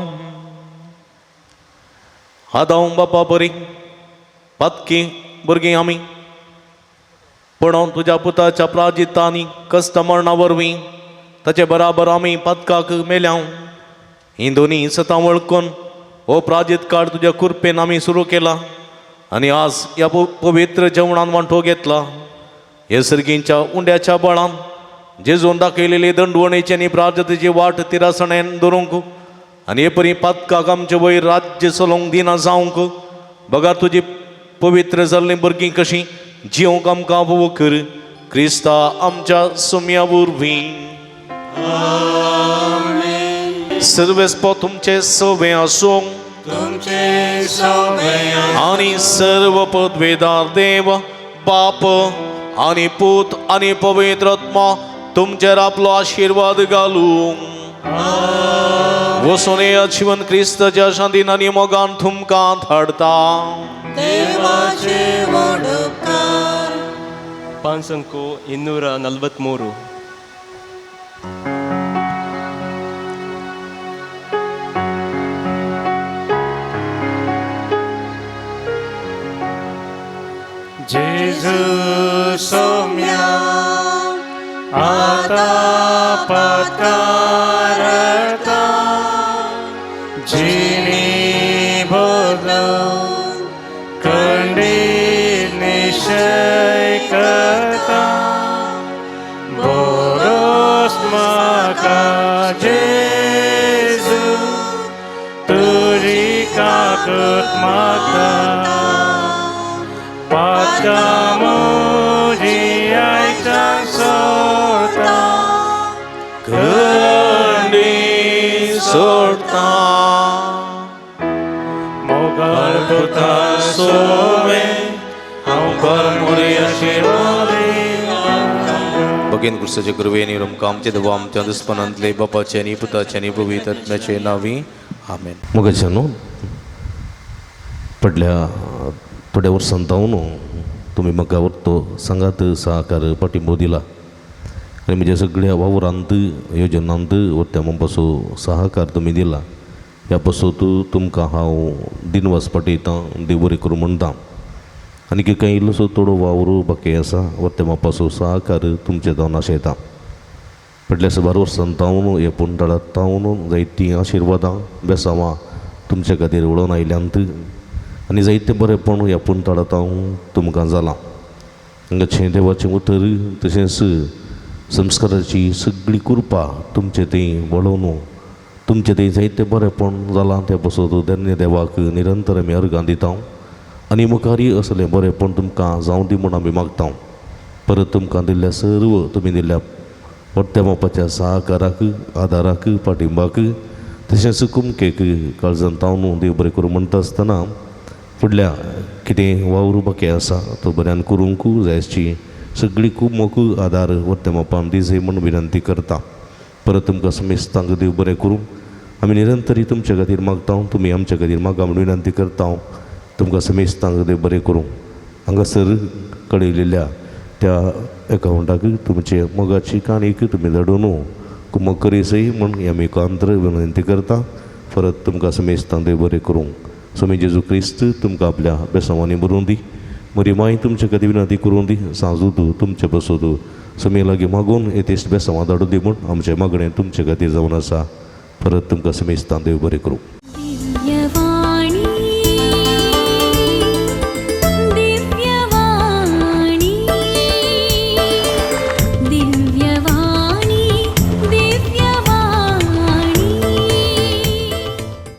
आदाव बापा बरी पातकी भुरगीं आमी पण तुज्या पुताच्या प्राजितांनी कश्ट मरणा वरवीं ताचे बराबर आमी पातकाक मेल्या ही दोनी सतां वळखून हो प्राजीत काळ तुज्या कृपेन आमी सुरू केला आनी आज ह्या पवित्र जेवणान वांटो घेतला हे सर्गींच्या उंड्याच्या बळान जेजून दाखयलेली दंडवणेची आनी प्रार्थतेची वाट तिरासण्यान दवरूंक आनी हे परी पातकाक आमचे वयर राज्य चलोवंक दिना जावंक बगार तुजी पवित्र जाल्लीं भुरगीं कशीं जिवंक आमकां फोव कर क्रिस्ता आमच्या सुम्या वरवीं सर्वेस्प तुमचे सवे आसूं तुमचे सवे आनी सर्व पदवेदार देव बाप आनी पूत आनी पवित्र आत्मा तुमचेर आपलो आशीर्वाद घालूं वसून या जीवन क्रिस्ताच्या शांतीन आनी मोगान तुमकां धाडता देवाचे वडकार पान संको 243 जेजू सौम्या आता पत्कारता जिनी बोलो खंडीत निश्चय करता बोरोस म्हाका जेजू तुजी काकूत मागता पातका म्हजी आयतां सोडता खंडी सोडता मोगाळ पुता सोवे हांव परमोरी आशिर्वादी भगीन कृष्णाचे कृपेने आमकां आमचे देवा आमच्या दुस्पनांतले बापाचे आनी पुताचे आनी पवित्र आत्म्याचे नांवी आमेन मोगाचे न्हू पडल्या थोड्या वर्सां जावन तुमी म्हाका तो सांगात सहकार पाठिंबो दिला आनी म्हज्या सगळ्या वावरांत योजनांत त्या पासो सहकार तुमी दिला ह्या पासत तुमकां हांव दिनवास पाठयतां देव बरें करूं म्हणटा आनी काही इल्लोसो थोडो वावर बाकी आसा त्या पासो सहकार तुमचे जावन आशेता फाटल्या 12 वर्सां जावन हे पुंडाळांत जावन जायतीं आशिर्वादां बेसांवां तुमचे खातीर वळोन आयल्यांत आनी जायतें बरेंपण ह्या पुंडाळांत हांव तुमकां जालां हांगाचें देवाचें उतर तशेंच संस्काराची सगळी कृपा तुमचें थंय वळोवन तुमचें थंय जायतें बरेंपण जालां त्या पासत धन्य देवाक निरंतर आमी अर्गां दिता आनी मुखारी असलें बरेंपण तुमकां जावं दी म्हूण आमी मागता परत तुमकां दिल्ल्या सर्व तुमी दिल्ल्या वर्त्या मापाच्या सहकाराक आदाराक पाठिंबाक तशेंच कुमकेक काळजांत तावन देव बरें करूं म्हणटा आसतना फुडल्या कितें वावर बाकी आसा तो बऱ्यान करूंक जाय आसची सगळी खूब मोग आदार वर्त्या मापान दिजे म्हूण विनंती करता परत तुमकां समेस्तांक देव बरें करूं आमी निरंतरी तुमचे खातीर मागता तुमी आमचे खातीर मागा म्हूण विनंती करता तुमकां समेस्तांक देव बरें करूं हांगासर कळयलेल्या त्या एकावंटाक तुमचे मोगाची काणीक तुमी धाडून कुमक करीसय म्हूण आमी एकांतर विनंती करता परत तुमकां समेस्तांक देव बरें करूं स्वामी जेजू क्रिस्त तुमकां आपल्या बेसांवांनी भरून दी मरी माय तुमचे खातीर विनंती करून दी सांजूद तुमचे बसोद समी लागीं मागून येतेच बेसांवां धाडून दी म्हूण आमचें मागणें तुमचे खातीर जावन आसा परत तुमकां समेस्तांक देव बरें करूं